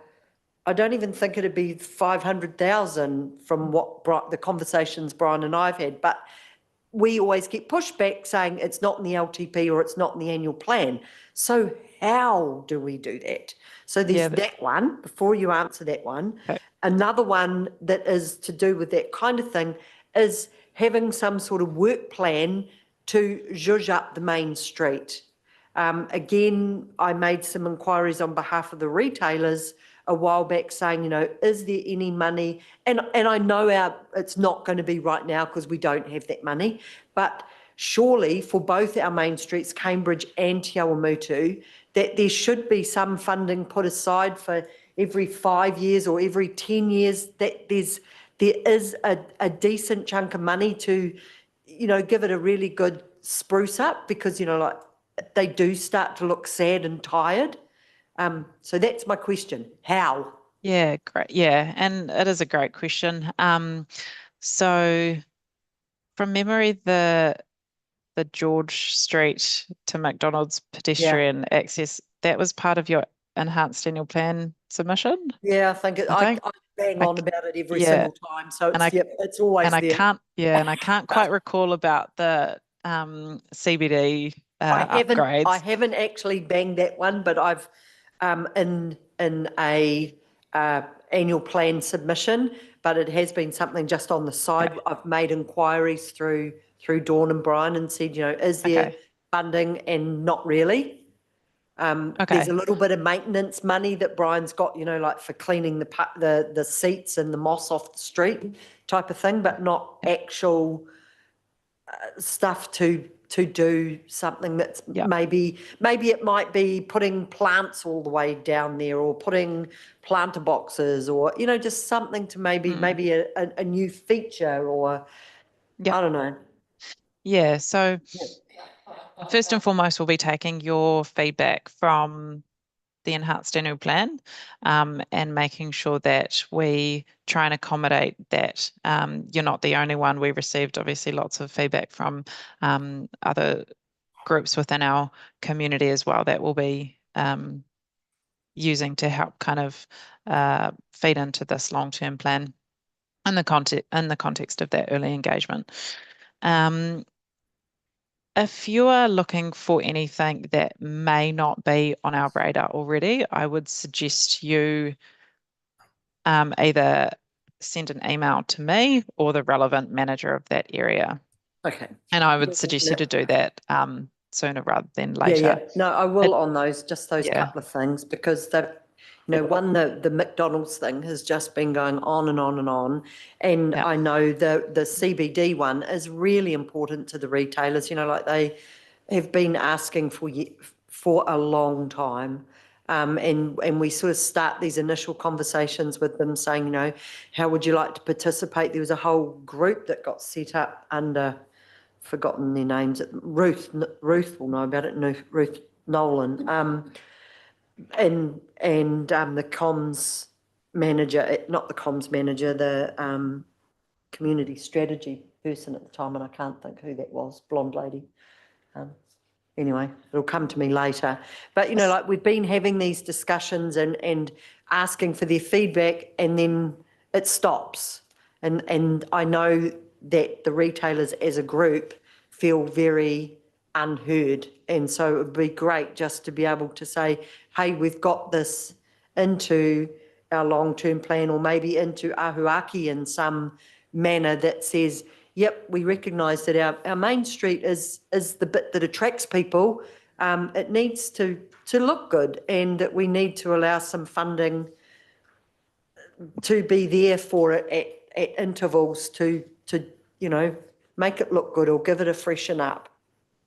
don't even think it'd be 500,000 from what the conversations Brian and I've had, but we always get pushback saying it's not in the LTP or it's not in the annual plan. So how do we do that? So there's that one, before you answer that one. Okay. Another one that is to do with that kind of thing is having some sort of work plan to zhuzh up the main street. Again, I made some inquiries on behalf of the retailers a while back saying, you know, is there any money? And I know it's not going to be right now because we don't have that money, but surely for both our main streets, Cambridge and Te Awamutu, that there should be some funding put aside for every 5 years or every 10 years, that there is a decent chunk of money to, you know, give it a really good spruce up, because, you know, like they do start to look sad and tired. So that's my question. How? Yeah, great. Yeah, and it is a great question. So from memory, the George Street to McDonald's pedestrian access, that was part of your enhanced annual plan submission? Yeah, I think I think. I bang I on c- about it every yeah, single time. So and it's, yep, it's always and I there. can't, yeah, and I can't quite recall about the CBD I upgrades. haven't actually banged that one, but I've in a annual plan submission, but it has been something just on the side. Okay. I've made inquiries through Dawn and Brian and said, you know, is there Okay. funding? And not really. There's Okay. a little bit of maintenance money that Brian's got, you know, like for cleaning the seats and the moss off the street type of thing, but not actual stuff to do something that's Yeah. maybe it might be putting plants all the way down there, or putting planter boxes, or, you know, just something to maybe a new feature, or Yeah. I don't know. Yeah. So first and foremost, we'll be taking your feedback from the enhanced annual plan, and making sure that we try and accommodate that. You're not the only one. We received obviously lots of feedback from other groups within our community as well that we'll be using to help kind of feed into this long-term plan in the context of that early engagement. If you are looking for anything that may not be on our radar already, I would suggest you either send an email to me or the relevant manager of that area. Okay. And I would suggest you to do that sooner rather than later. Yeah. No, I will on those Yeah. couple of things, because they've, you know, the McDonald's thing has just been going on and on and on. And Yeah. I know the CBD one is really important to the retailers, you know, like they have been asking for a long time. And we sort of start these initial conversations with them saying, you know, how would you like to participate? There was a whole group that got set up under, forgotten their names, Ruth will know about it, Ruth Nolan, and the comms manager, not the comms manager, the community strategy person at the time, and I can't think who that was, blonde lady. Anyway, it'll come to me later. But, you know, like we've been having these discussions and asking for their feedback, and then it stops. And I know that the retailers as a group feel very unheard. And so it would be great just to be able to say, hey, we've got this into our long-term plan, or maybe into Ahuaki in some manner that says, yep, we recognise that our main street is the bit that attracts people. It needs to look good, and that we need to allow some funding to be there for it at intervals to you know, make it look good or give it a freshen up.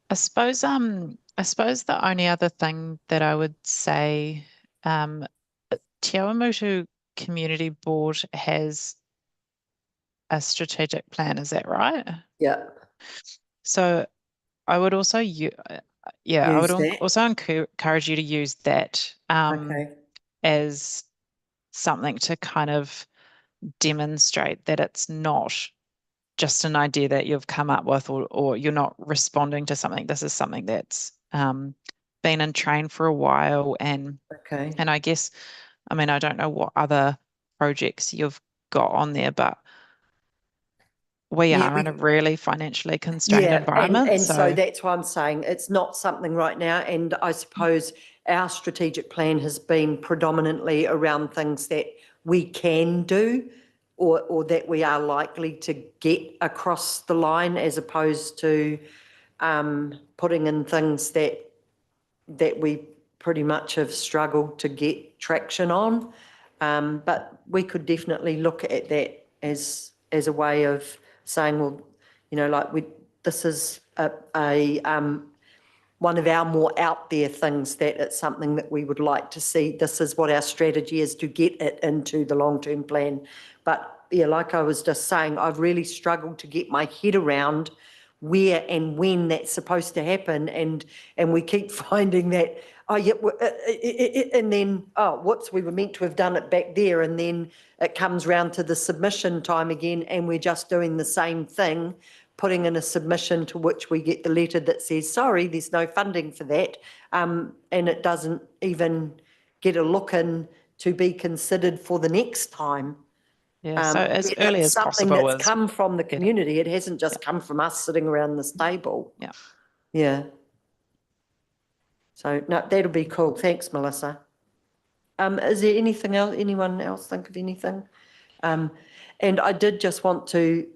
I suppose the only other thing that I would say, Te Awamutu Community Board has a strategic plan, is that right? Yeah. So I would also also encourage you to use that Okay. as something to kind of demonstrate that it's not just an idea that you've come up with, or you're not responding to something. This is something that's been in train for a while, and Okay. I guess, I mean, I don't know what other projects you've got on there, but we are in a really financially constrained environment. And so that's why I'm saying it's not something right now. And I suppose our strategic plan has been predominantly around things that we can do, or that we are likely to get across the line, as opposed to putting in things that we pretty much have struggled to get traction on. But we could definitely look at that as a way of saying, well, you know, like this is one of our more out there things, that it's something that we would like to see. This is what our strategy is to get it into the long-term plan. But yeah, like I was just saying, I've really struggled to get my head around where and when that's supposed to happen, and we keep finding that, oh yeah, and then, oh, whoops, we were meant to have done it back there, and then it comes round to the submission time again, and we're just doing the same thing, putting in a submission to which we get the letter that says, sorry, there's no funding for that, and it doesn't even get a look in to be considered for the next time. Yeah, so as It's early as something possible that's is, come from the community. It hasn't just come from us sitting around this table. Yeah. Yeah. So no, that'll be cool. Thanks, Melissa. Is there anything else? Anyone else think of anything? And I did just want to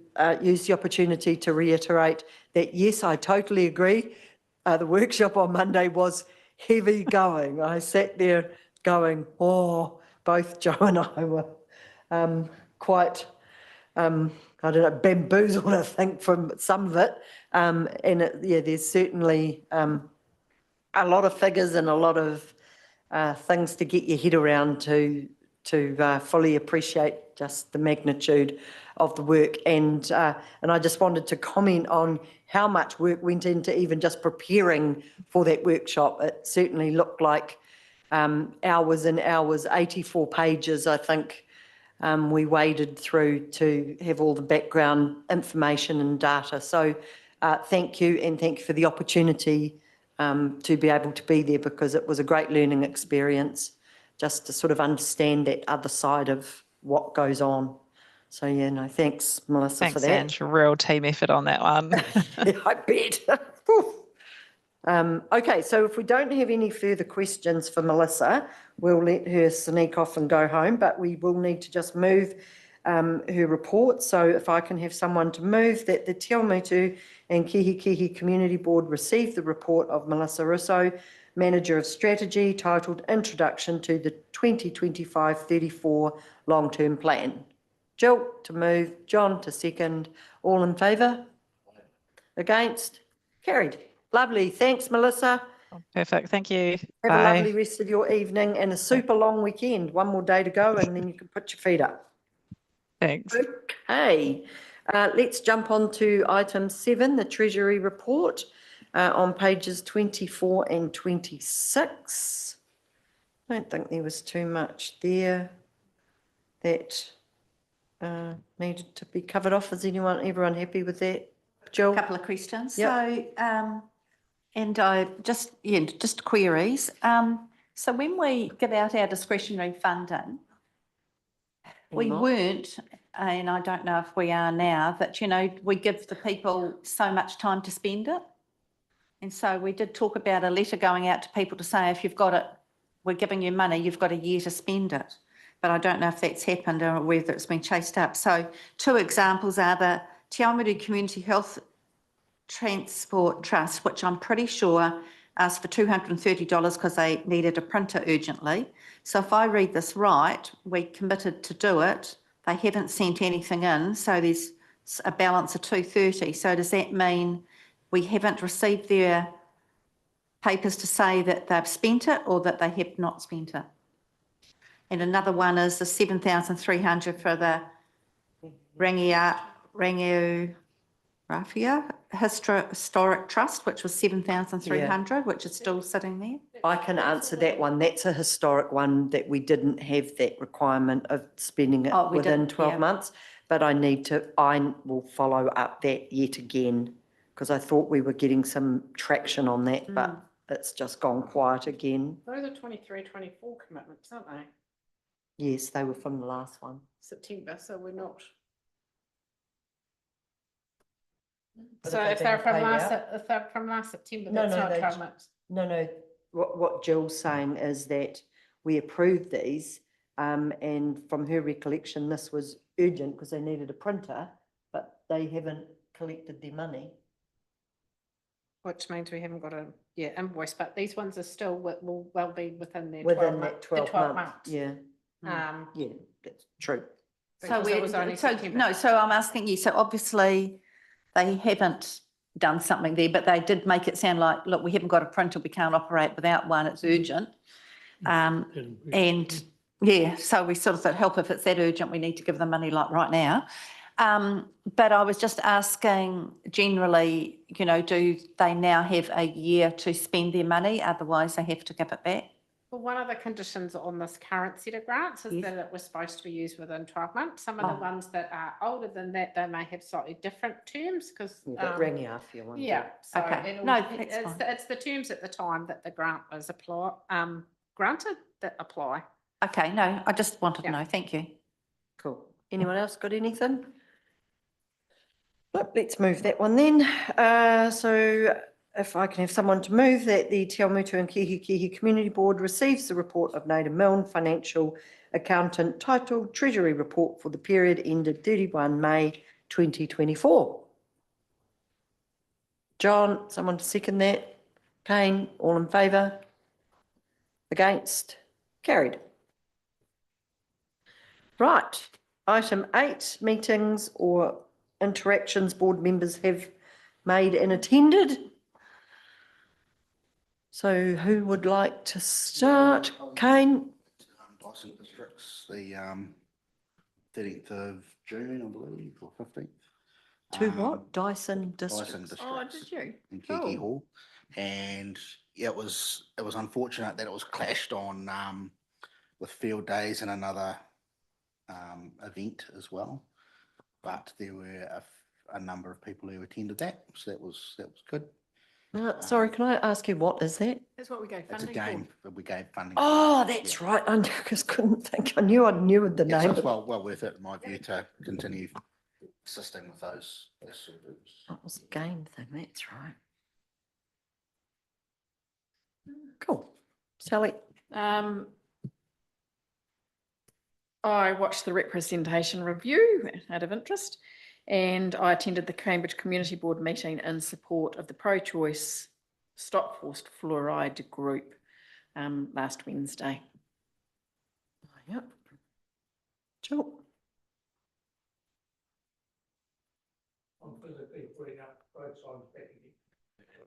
use the opportunity to reiterate that yes, I totally agree. The workshop on Monday was heavy going. I sat there going, oh, both Joe and I were quite, I don't know, bamboozled, I think, from some of it. And yeah, there's certainly a lot of figures and a lot of things to get your head around to fully appreciate just the magnitude of the work. And I just wanted to comment on how much work went into even just preparing for that workshop. It certainly looked like hours and hours, 84 pages, I think, we waded through to have all the background information and data. So thank you, and thank you for the opportunity to be able to be there, because it was a great learning experience just to sort of understand that other side of what goes on. So yeah, no, thanks, Melissa, for that. thanks, Ange, real team effort on that one. Yeah, I bet. Okay, so if we don't have any further questions for Melissa, we'll let her sneak off and go home, but we will need to just move her report. So if I can have someone to move that the Te Awamutu and Kihikihi Community Board received the report of Melissa Russo, Manager of Strategy, titled Introduction to the 2025-34 Long-Term Plan. Jill to move, John to second. All in favour? Against? Carried. Lovely. Thanks, Melissa. Perfect, thank you. Have Bye. a lovely rest of your evening and a super long weekend. One more day to go and then you can put your feet up. Thanks. Okay, let's jump on to item 7, the Treasury report on pages 24 and 26. I don't think there was too much there that needed to be covered off. Is everyone happy with that? Jill? A couple of questions. Yep. So, and I just queries. So when we give out our discretionary funding, we weren't, and I don't know if we are now, that, you know, we give the people so much time to spend it. And so we did talk about a letter going out to people to say, if you've got it, we're giving you money, you've got a year to spend it. But I don't know if that's happened or whether it's been chased up. So 2 examples are the Te Awamutu Community Health Transport Trust, which I'm pretty sure asked for $230 because they needed a printer urgently. So if I read this right, we committed to do it. They haven't sent anything in, so there's a balance of $230. So does that mean we haven't received their papers to say that they've spent it or that they have not spent it? And another one is the $7,300 for the Rangiu Rafia Historic Trust, which was $7,300, which is still sitting there. I can answer that one. That's a historic one that we didn't have that requirement of spending it within 12 months. But I will follow up that yet again, because I thought we were getting some traction on that, but it's just gone quiet again. Those are 23-24 commitments, aren't they? Yes, they were from the last one. September, so we're not. But So if they're from last September, No, that's no, not they- 12 months. No, what Jill's saying is that we approved these, and from her recollection, this was urgent because they needed a printer, but they haven't collected their money. Which means we haven't got a invoice, but these ones are still will well be within their Within 12 that months. 12 months. Yeah, Yeah. that's true. Because it was only September. So I'm asking you, so obviously they haven't done something there, but they did make it sound like, look, we haven't got a printer, we can't operate without one, it's urgent. And yeah, so we sort of thought, help, if it's that urgent, we need to give them money like right now. But I was just asking generally, do they now have a year to spend their money? Otherwise they have to give it back? Well, one of the conditions on this current set of grants is Yes. that it was supposed to be used within 12 months. Some of the ones that are older than that, they may have slightly different terms because. That rang you off your one. Yeah, so Okay. it all No, depends. that's fine. It's the terms at the time that the grant was granted that apply. Okay, no, I just wanted to Yeah. know. Thank you. Cool. Anyone else got anything? Look, let's move that one then. So if I can have someone to move that the Awamutu-Kihikihi Community Board receives the report of Native Milne Financial Accountant titled Treasury Report for the period ended 31 May 2024. John, someone to second that? Kane, all in favour? Against? Carried. Right, item 8, meetings or interactions board members have made and attended. So who would like to start? Kane? Dyson Districts, the 13th of June, I believe, or 15th. To what? Dyson Dyson District? Districts. Oh, did you? In Kiki Oh. Hall. And yeah, it was unfortunate that it was clashed on with field days and another event as well. But there were a number of people who attended that, so that was good. Sorry, can I ask you, what is that? That's what we go It's a funding game for. that we gave funding. Oh, for. that's Yeah. right. I just couldn't think. I knew the Yeah, so name. it's well worth it, in my view, to continue assisting with those sort of groups. That was a game thing. That's right. Cool. Sally? I watched the representation review out of interest, and I attended the Cambridge Community Board meeting in support of the pro-choice Stop Forced Fluoride group last Wednesday. Yep. Jill?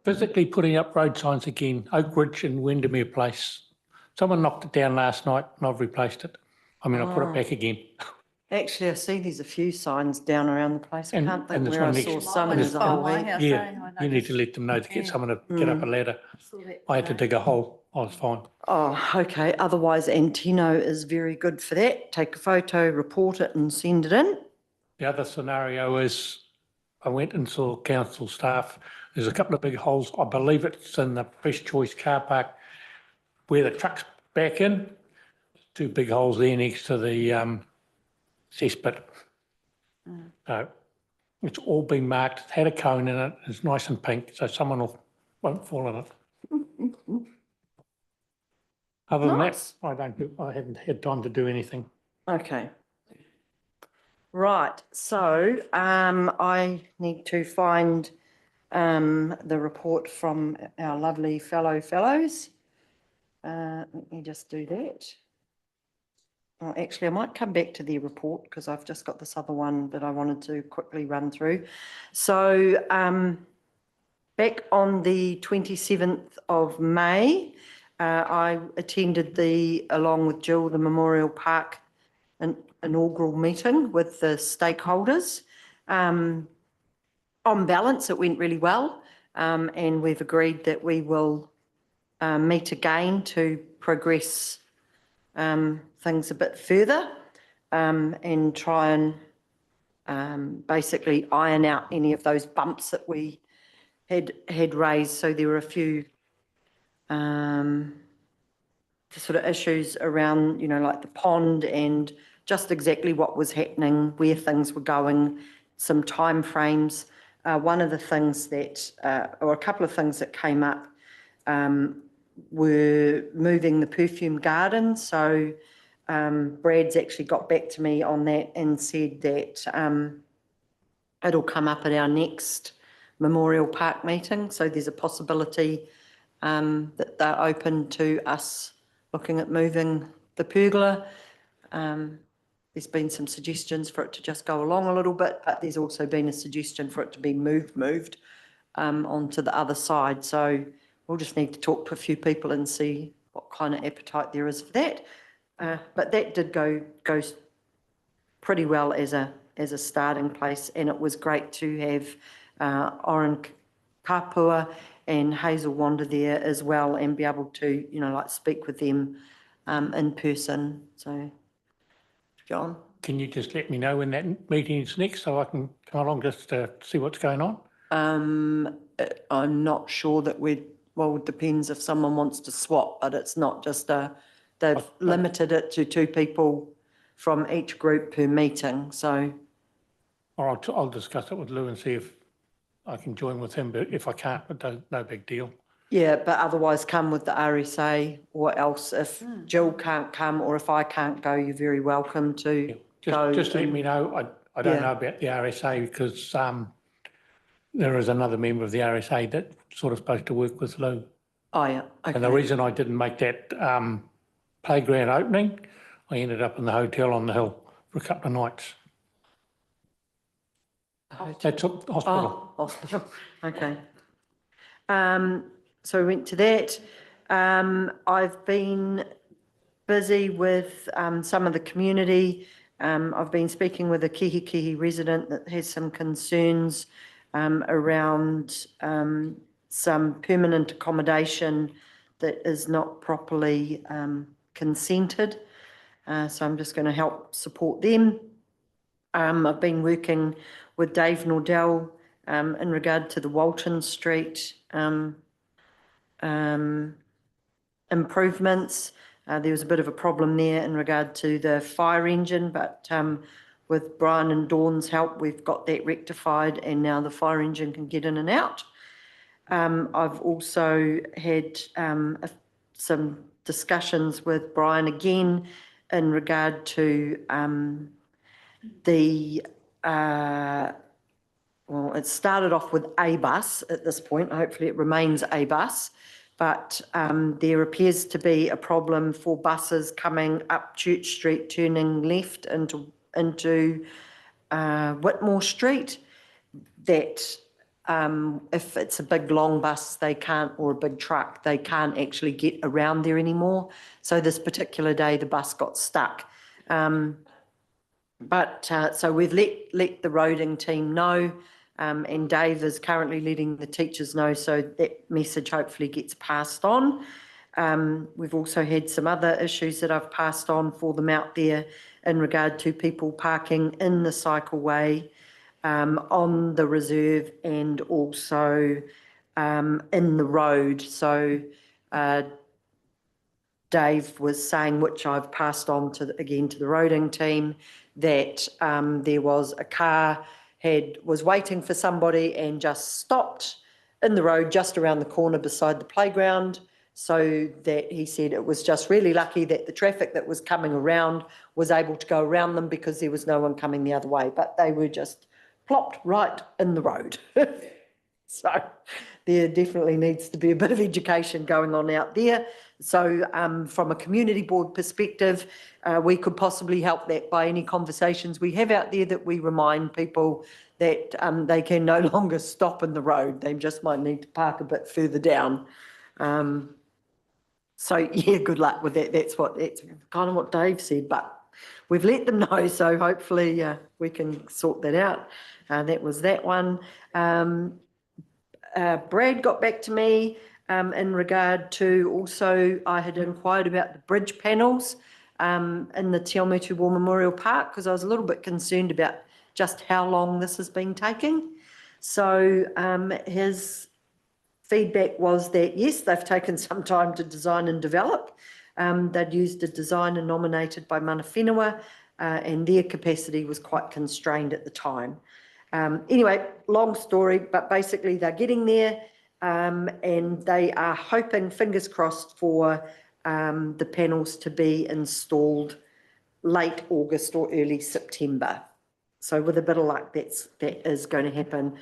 Physically putting up road signs again, Oak Ridge and Windermere Place. Someone knocked it down last night and I've replaced it. I put it back again. Actually, I see there's a few signs down around the place. I And- can't think and there's where I one saw next- some. and There's a there's whole my heap. house, Yeah, you need to let them know to get someone to get up a ladder. I had to dig a hole. I was fine. Oh, okay. Otherwise, Antino is very good for that. Take a photo, report it and send it in. The other scenario is I went and saw council staff. There's a couple of big holes. I believe it's in the Fresh Choice car park where the trucks back in. Two big holes there next to the cesspit. So it's all been marked. It's had a cone in it. It's nice and pink, so someone won't fall in it. Other than Nice. that, I haven't had time to do anything. Okay. Right, so I need to find the report from our lovely fellows. Let me just do that. Oh, actually, I might come back to the report because I've just got this other one that I wanted to quickly run through. So back on the 27th of May, I attended along with Jill, the Memorial Park inaugural meeting with the stakeholders. On balance, it went really well, and we've agreed that we will meet again to progress things a bit further and try and basically iron out any of those bumps that we had raised. So there were a few sort of issues around, like the pond and just exactly what was happening, where things were going, some timeframes. One of the things that, or a couple of things that came up were moving the perfume garden. So Brad's actually got back to me on that and said that it'll come up at our next Memorial Park meeting. So there's a possibility that they're open to us looking at moving the pergola. There's been some suggestions for it to just go along a little bit, but there's also been a suggestion for it to be moved onto the other side. So we'll just need to talk to a few people and see what kind of appetite there is for that. But that did go pretty well as a as a starting place. And it was great to have Oren Kapua and Hazel Wanda there as well, and be able to, you know, like speak with them in person. So, John? Can you just let me know when that meeting is next so I can come along just to see what's going on? I'm not sure that well, it depends if someone wants to swap, but it's not just they've limited it to 2 people from each group per meeting, so. Or I'll discuss it with Lou and see if I can join with him, but if I can't, no big deal. Yeah, but otherwise come with the RSA, or else if Jill can't come or if I can't go, you're very welcome to go. Just let me know. I don't know about the RSA because there is another member of the RSA that's sort of supposed to work with Lou. Oh, yeah, okay. And the reason I didn't make that playground opening, I ended up in the hotel on the hill for a couple of nights. That's the hospital. Oh, hospital, okay. So we went to that. I've been busy with some of the community. I've been speaking with a Kihikihi resident that has some concerns around some permanent accommodation that is not properly consented. So I'm just going to help support them. I've been working with Dave Nordell in regard to the Walton Street improvements. There was a bit of a problem there in regard to the fire engine, but with Brian and Dawn's help, we've got that rectified, and now the fire engine can get in and out. I've also had some discussions with Brian again in regard to well, it started off with a bus at this point. Hopefully it remains a bus, but there appears to be a problem for buses coming up Church Street, turning left into Whitmore Street, that if it's a big long bus, they can't, or a big truck, they can't actually get around there anymore. So this particular day, the bus got stuck. So we've let the roading team know, and Dave is currently letting the teachers know, so that message hopefully gets passed on. We've also had some other issues that I've passed on for them out there in regard to people parking in the cycleway, on the reserve, and also in the road. So Dave was saying, which I've passed on to again to the roading team, that there was a car was waiting for somebody and just stopped in the road just around the corner beside the playground. So that he said it was just really lucky that the traffic that was coming around was able to go around them because there was no one coming the other way, but they were just plopped right in the road. So there definitely needs to be a bit of education going on out there. So from a community board perspective, we could possibly help that by any conversations we have out there, that we remind people that they can no longer stop in the road. They just might need to park a bit further down. So yeah, good luck with that. That's kind of what Dave said, but we've let them know. So hopefully we can sort that out. That was that one. Brad got back to me in regard to also, I had inquired about the bridge panels in the Te Awamutu War Memorial Park, because I was a little bit concerned about just how long this has been taking. So his feedback was that, yes, they've taken some time to design and develop. They'd used a designer nominated by Mana Whenua, and their capacity was quite constrained at the time. Anyway, long story, but basically they're getting there, and they are hoping, fingers crossed, for the panels to be installed late August or early September. So with a bit of luck, that is going to happen.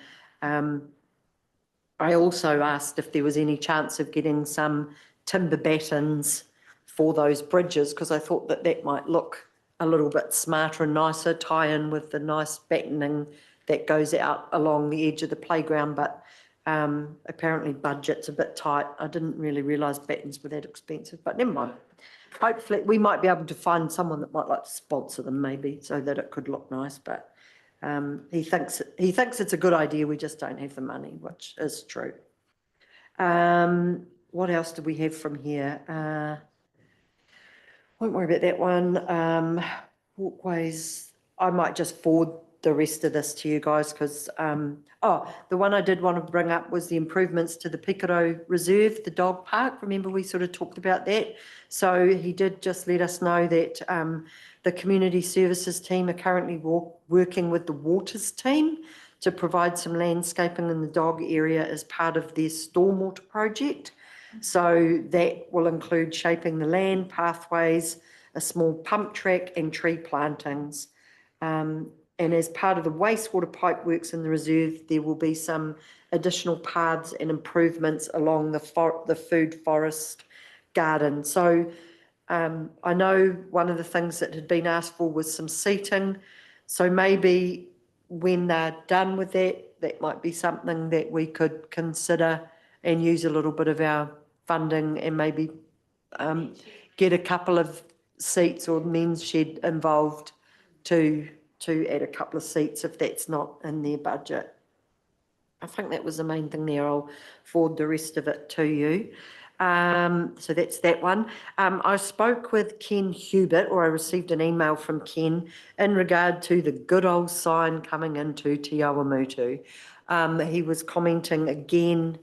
I also asked if there was any chance of getting some timber battens for those bridges, because I thought that might look a little bit smarter and nicer, tie in with the nice battening that goes out along the edge of the playground, but apparently budget's a bit tight. I didn't really realise battens were that expensive, but never mind. Hopefully we might be able to find someone that might like to sponsor them maybe, so that it could look nice, but He thinks it's a good idea, we just don't have the money, which is true. What else do we have from here? Won't worry about that one. Walkways, I might just forward the rest of this to you guys because, the one I did want to bring up was the improvements to the Pikaro Reserve, the dog park. Remember, we sort of talked about that. So he did just let us know that the community services team are currently working with the waters team to provide some landscaping in the dog area as part of their stormwater project. So that will include shaping the land, pathways, a small pump track and tree plantings. And as part of the wastewater pipe works in the reserve, there will be some additional paths and improvements along the food forest garden. So I know one of the things that had been asked for was some seating. So maybe when they're done with that, that might be something that we could consider and use a little bit of our funding and maybe get a couple of seats or men's shed involved to add a couple of seats if that's not in their budget. I think that was the main thing there. I'll forward the rest of it to you. So that's that one. I spoke with Ken Hubert, or I received an email from Ken in regard to the good old sign coming into Te Awamutu. He was commenting again,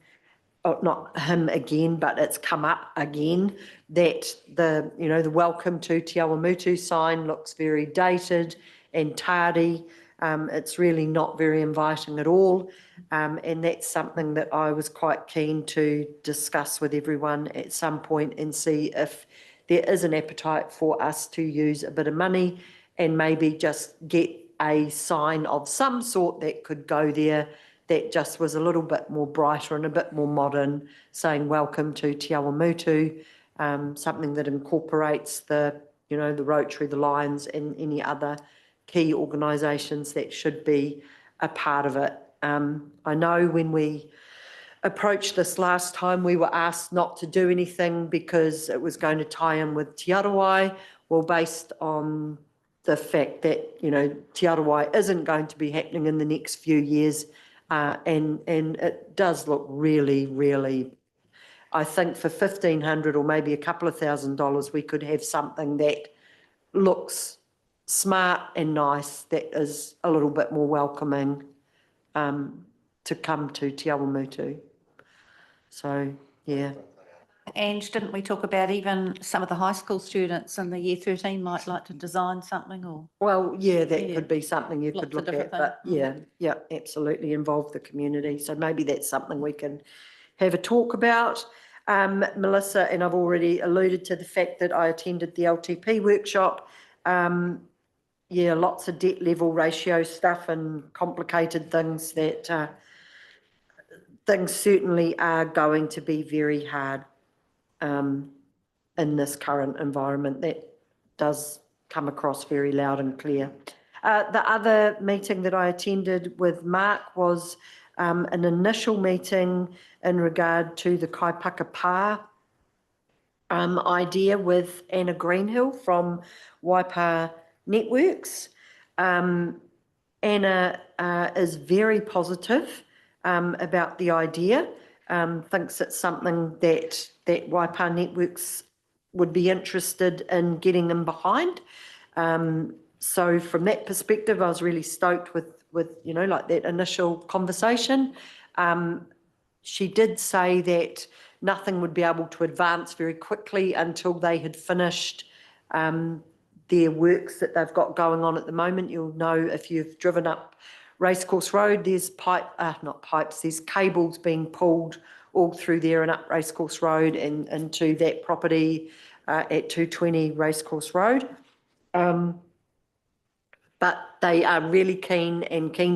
not him again, but it's come up again, that the welcome to Te Awamutu sign looks very dated and tardy. It's really not very inviting at all. And that's something that I was quite keen to discuss with everyone at some point and see if there is an appetite for us to use a bit of money and maybe just get a sign of some sort that could go there that just was a little bit more brighter and a bit more modern, saying welcome to Te Awamutu, something that incorporates the Rotary, the Lions and any other key organisations that should be a part of it. I know when we approached this last time, we were asked not to do anything because it was going to tie in with Te Arawai. Well, based on the fact that, Te Arawai isn't going to be happening in the next few years, and it does look really, really, I think for $1,500 or maybe a couple of $1,000, we could have something that looks smart and nice, that is a little bit more welcoming to come to Te Awamutu. So, yeah. And didn't we talk about even some of the high school students in the year 13 might like to design something or? Well, yeah, that Yeah. could be something you Lots could of look at, different but things. yeah, absolutely involve the community. So maybe that's something we can have a talk about. Melissa, and I've already alluded to the fact that I attended the LTP workshop. Lots of debt level ratio stuff and complicated things that things certainly are going to be very hard in this current environment. That does come across very loud and clear. The other meeting that I attended with Mark was an initial meeting in regard to the Kaipaka Pā idea with Anna Greenhill from Waipa Networks. Anna is very positive about the idea, thinks it's something that Waipa Networks would be interested in getting them behind. So from that perspective, I was really stoked with that initial conversation. She did say that nothing would be able to advance very quickly until they had finished their works that they've got going on at the moment. You'll know if you've driven up Racecourse Road, there's there's cables being pulled all through there and up Racecourse Road and into that property at 220 Racecourse Road. But they are really keen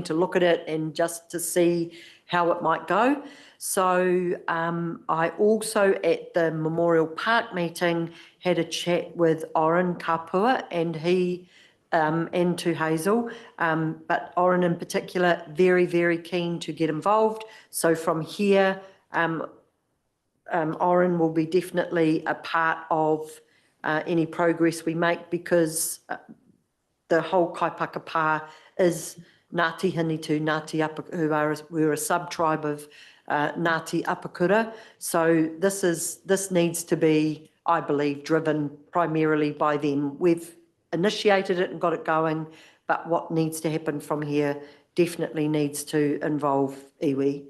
to look at it and just to see how it might go. So I also at the Memorial Park meeting had a chat with Oren Kapua and he and to Hazel, but Oren in particular, very, very keen to get involved. So from here, Oren will be definitely a part of any progress we make because the whole Kaipaka Pā is Ngāti Hinitu, Ngāti Apa, we're a sub-tribe of Ngāti Apakura. So this needs to be, I believe, driven primarily by them. We've initiated it and got it going, but what needs to happen from here definitely needs to involve iwi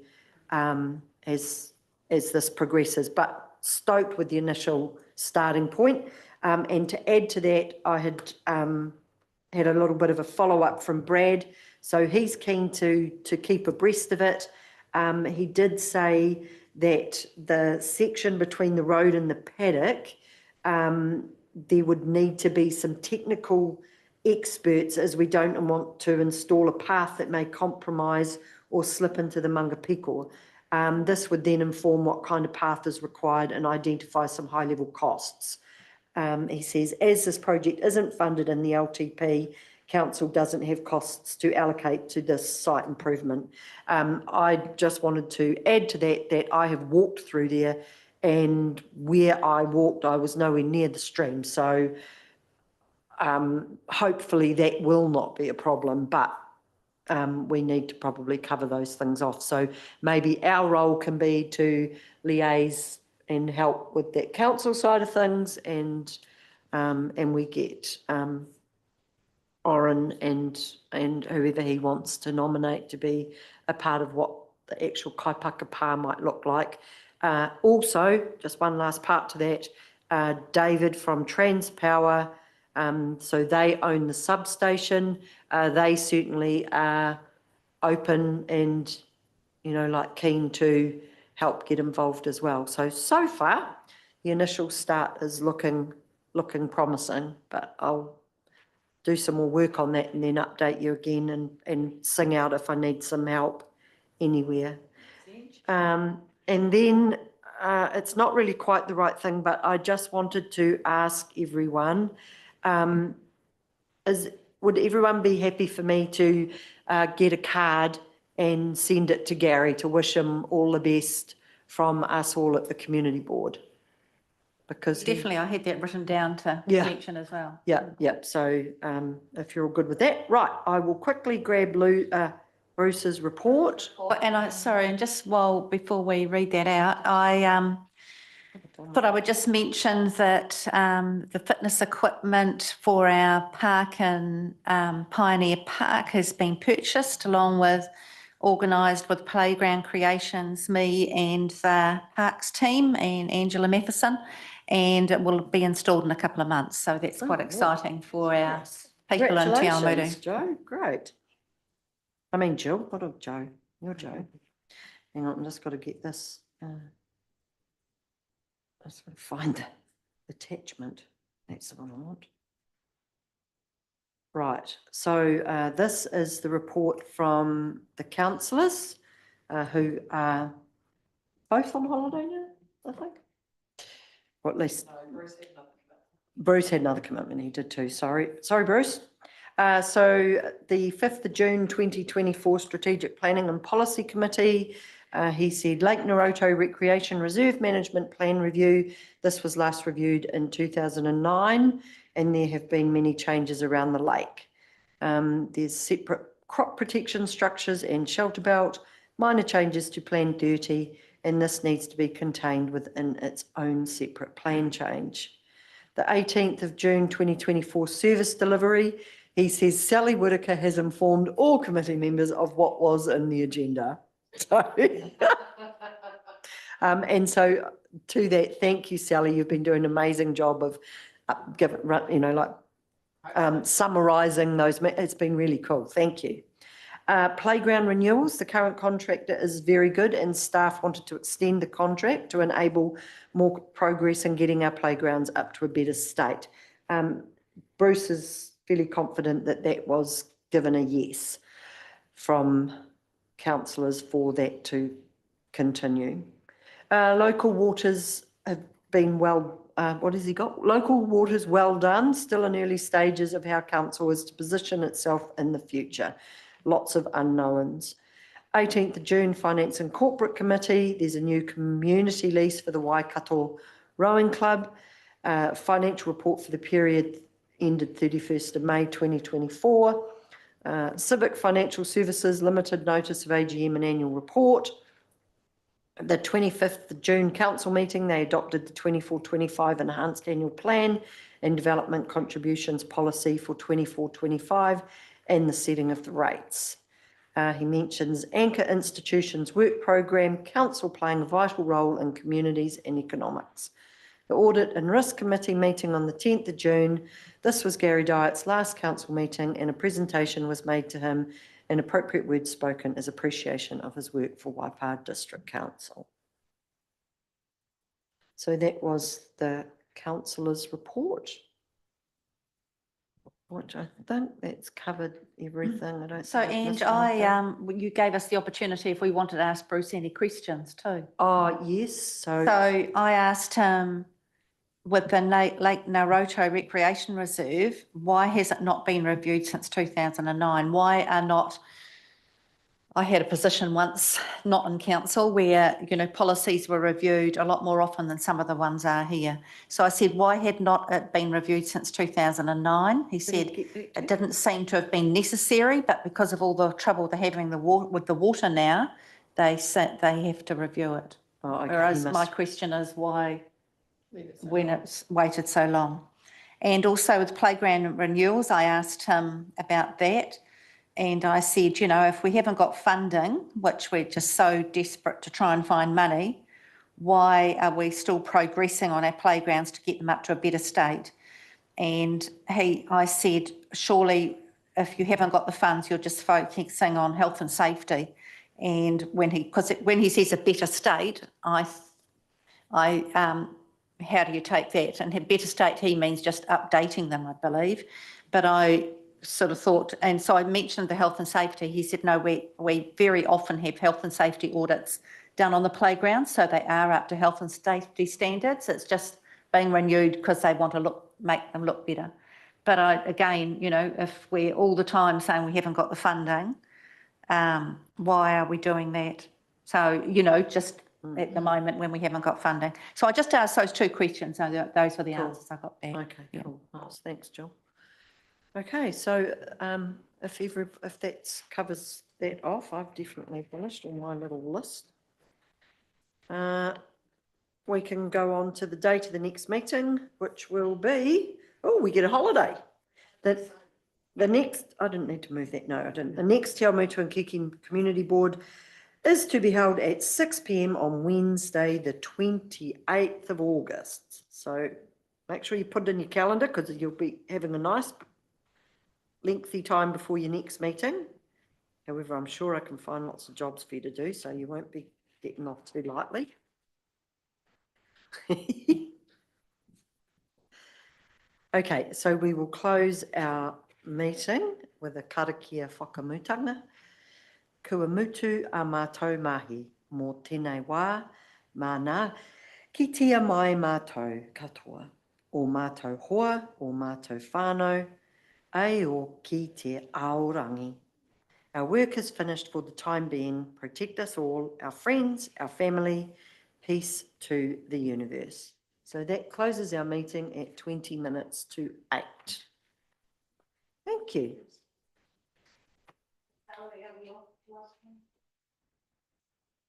as this progresses. But stoked with the initial starting point. And to add to that, I had had a little bit of a follow-up from Brad. So he's keen to keep abreast of it. He did say that the section between the road and the paddock, there would need to be some technical experts, as we don't want to install a path that may compromise or slip into the Mangapiko. This would then inform what kind of path is required and identify some high-level costs. He says, as this project isn't funded in the LTP, council doesn't have costs to allocate to this site improvement. I just wanted to add to that I have walked through there, and where I walked, I was nowhere near the stream. So hopefully that will not be a problem, but we need to probably cover those things off. So maybe our role can be to liaise and help with that council side of things, and we get Oren and whoever he wants to nominate to be a part of what the actual kaipaka pā might look like. Also, just one last part to that, David from Transpower, so they own the substation. They certainly are open and, like keen to help get involved as well. So far, the initial start is looking promising, but I'll do some more work on that and then update you again and sing out if I need some help anywhere. And then it's not really quite the right thing, but I just wanted to ask everyone, would everyone be happy for me to get a card and send it to Gary to wish him all the best from us all at the community board? Because Definitely, I had that written down to mention as well. Yeah. So if you're all good with that, right, I will quickly grab Bruce's report. And and just before we read that out, I thought I would just mention that the fitness equipment for our park in Pioneer Park has been purchased, along with organised with Playground Creations, me and the parks team and Angela Matheson, and it will be installed in a couple of months. So that's quite exciting for our people in Te Awamutu. Joe, great. I mean, Jill, what of Joe? You're Joe. Hang on, I'm just got to get this. I just got to find the attachment. That's the one I want. Right, so this is the report from the councillors who are both on holiday now, I think. Or at least Bruce had another commitment, he did too, sorry Bruce. So the 5th of June 2024 Strategic Planning and Policy Committee, he said Lake Naroto Recreation Reserve Management Plan Review. This was last reviewed in 2009, and there have been many changes around the lake. There's separate crop protection structures and shelter belt, minor changes to Plan 30, and this needs to be contained within its own separate plan change. The 18th of June 2024 service delivery, he says Sally Whitaker has informed all committee members of what was in the agenda. So, and so to that, thank you, Sally. You've been doing an amazing job of summarising those. It's been really cool. Thank you. Playground renewals, the current contractor is very good, and staff wanted to extend the contract to enable more progress in getting our playgrounds up to a better state. Bruce is fairly confident that that was given a yes from councillors for that to continue. Local waters have been what has he got? Local waters well done, still in early stages of how council is to position itself in the future. Lots of unknowns. 18th of June, Finance and Corporate Committee. There's a new community lease for the Waikato Rowing Club. Financial report for the period ended 31st of May 2024. Civic Financial Services Limited Notice of AGM and Annual Report. The 25th of June council meeting, they adopted the 24-25 Enhanced Annual Plan and Development Contributions Policy for 24-25 and the setting of the rates. He mentions Anchor Institutions Work Programme, council playing a vital role in communities and economics. The Audit and Risk Committee meeting on the 10th of June. This was Gary Dyett's last council meeting and a presentation was made to him and appropriate words spoken as appreciation of his work for Waipa District Council. So that was the councillor's report. Which I think that's covered everything. I don't. So, think I've and missed anything. you gave us the opportunity if we wanted to ask Bruce any questions too. Oh, yes, so. So I asked him, with the Lake Naroto Recreation Reserve, why has it not been reviewed since 2009? Why are not, I had a position once, not in council, where, you know, policies were reviewed a lot more often than some of the ones are here. So I said, why had not it been reviewed since 2009? He said it didn't seem to have been necessary, but because of all the trouble they're having with the water now, they said they have to review it. Oh, okay, Whereas my question is why, when it's waited so long. And also with playground renewals, I asked him about that. And I said, you know, if we haven't got funding, which we're just so desperate to try and find money, why are we still progressing on our playgrounds to get them up to a better state? And I said, surely if you haven't got the funds, you're just focusing on health and safety. And when he says a better state, how do you take that? And a better state, he means just updating them, I believe. But I sort of thought, and so I mentioned the health and safety. He said, no, we very often have health and safety audits done on the playground, so they are up to health and safety standards. It's just being renewed because they want to make them look better. But again, you know, if we're all the time saying we haven't got the funding, why are we doing that? So, you know, just at the moment when we haven't got funding. So I just asked those two questions. So those were the answers I got back. Okay, cool. Nice. Thanks, Jill. Okay, so if that covers that off, I've definitely finished on my little list. We can go on to the date of the next meeting, which will be, we get a holiday. The next, I didn't need to move that, no, I didn't. The next Te Awamutu-Kihikihi Community Board is to be held at 6 p.m. on Wednesday, the 28th of August. So make sure you put it in your calendar because you'll be having a nice lengthy time before your next meeting. However, I'm sure I can find lots of jobs for you to do, so you won't be getting off too lightly. Okay, so we will close our meeting with a karakia whakamutanga. Kua mutu a mātou mahi mō tēnei wā mana ki tia mai mātou katoa o mātou hoa o mātou whānau ai o ki te aorangi. Our work is finished for the time being. Protect us all, our friends, our family. Peace to the universe. So that closes our meeting at 20 minutes to 8. Thank you.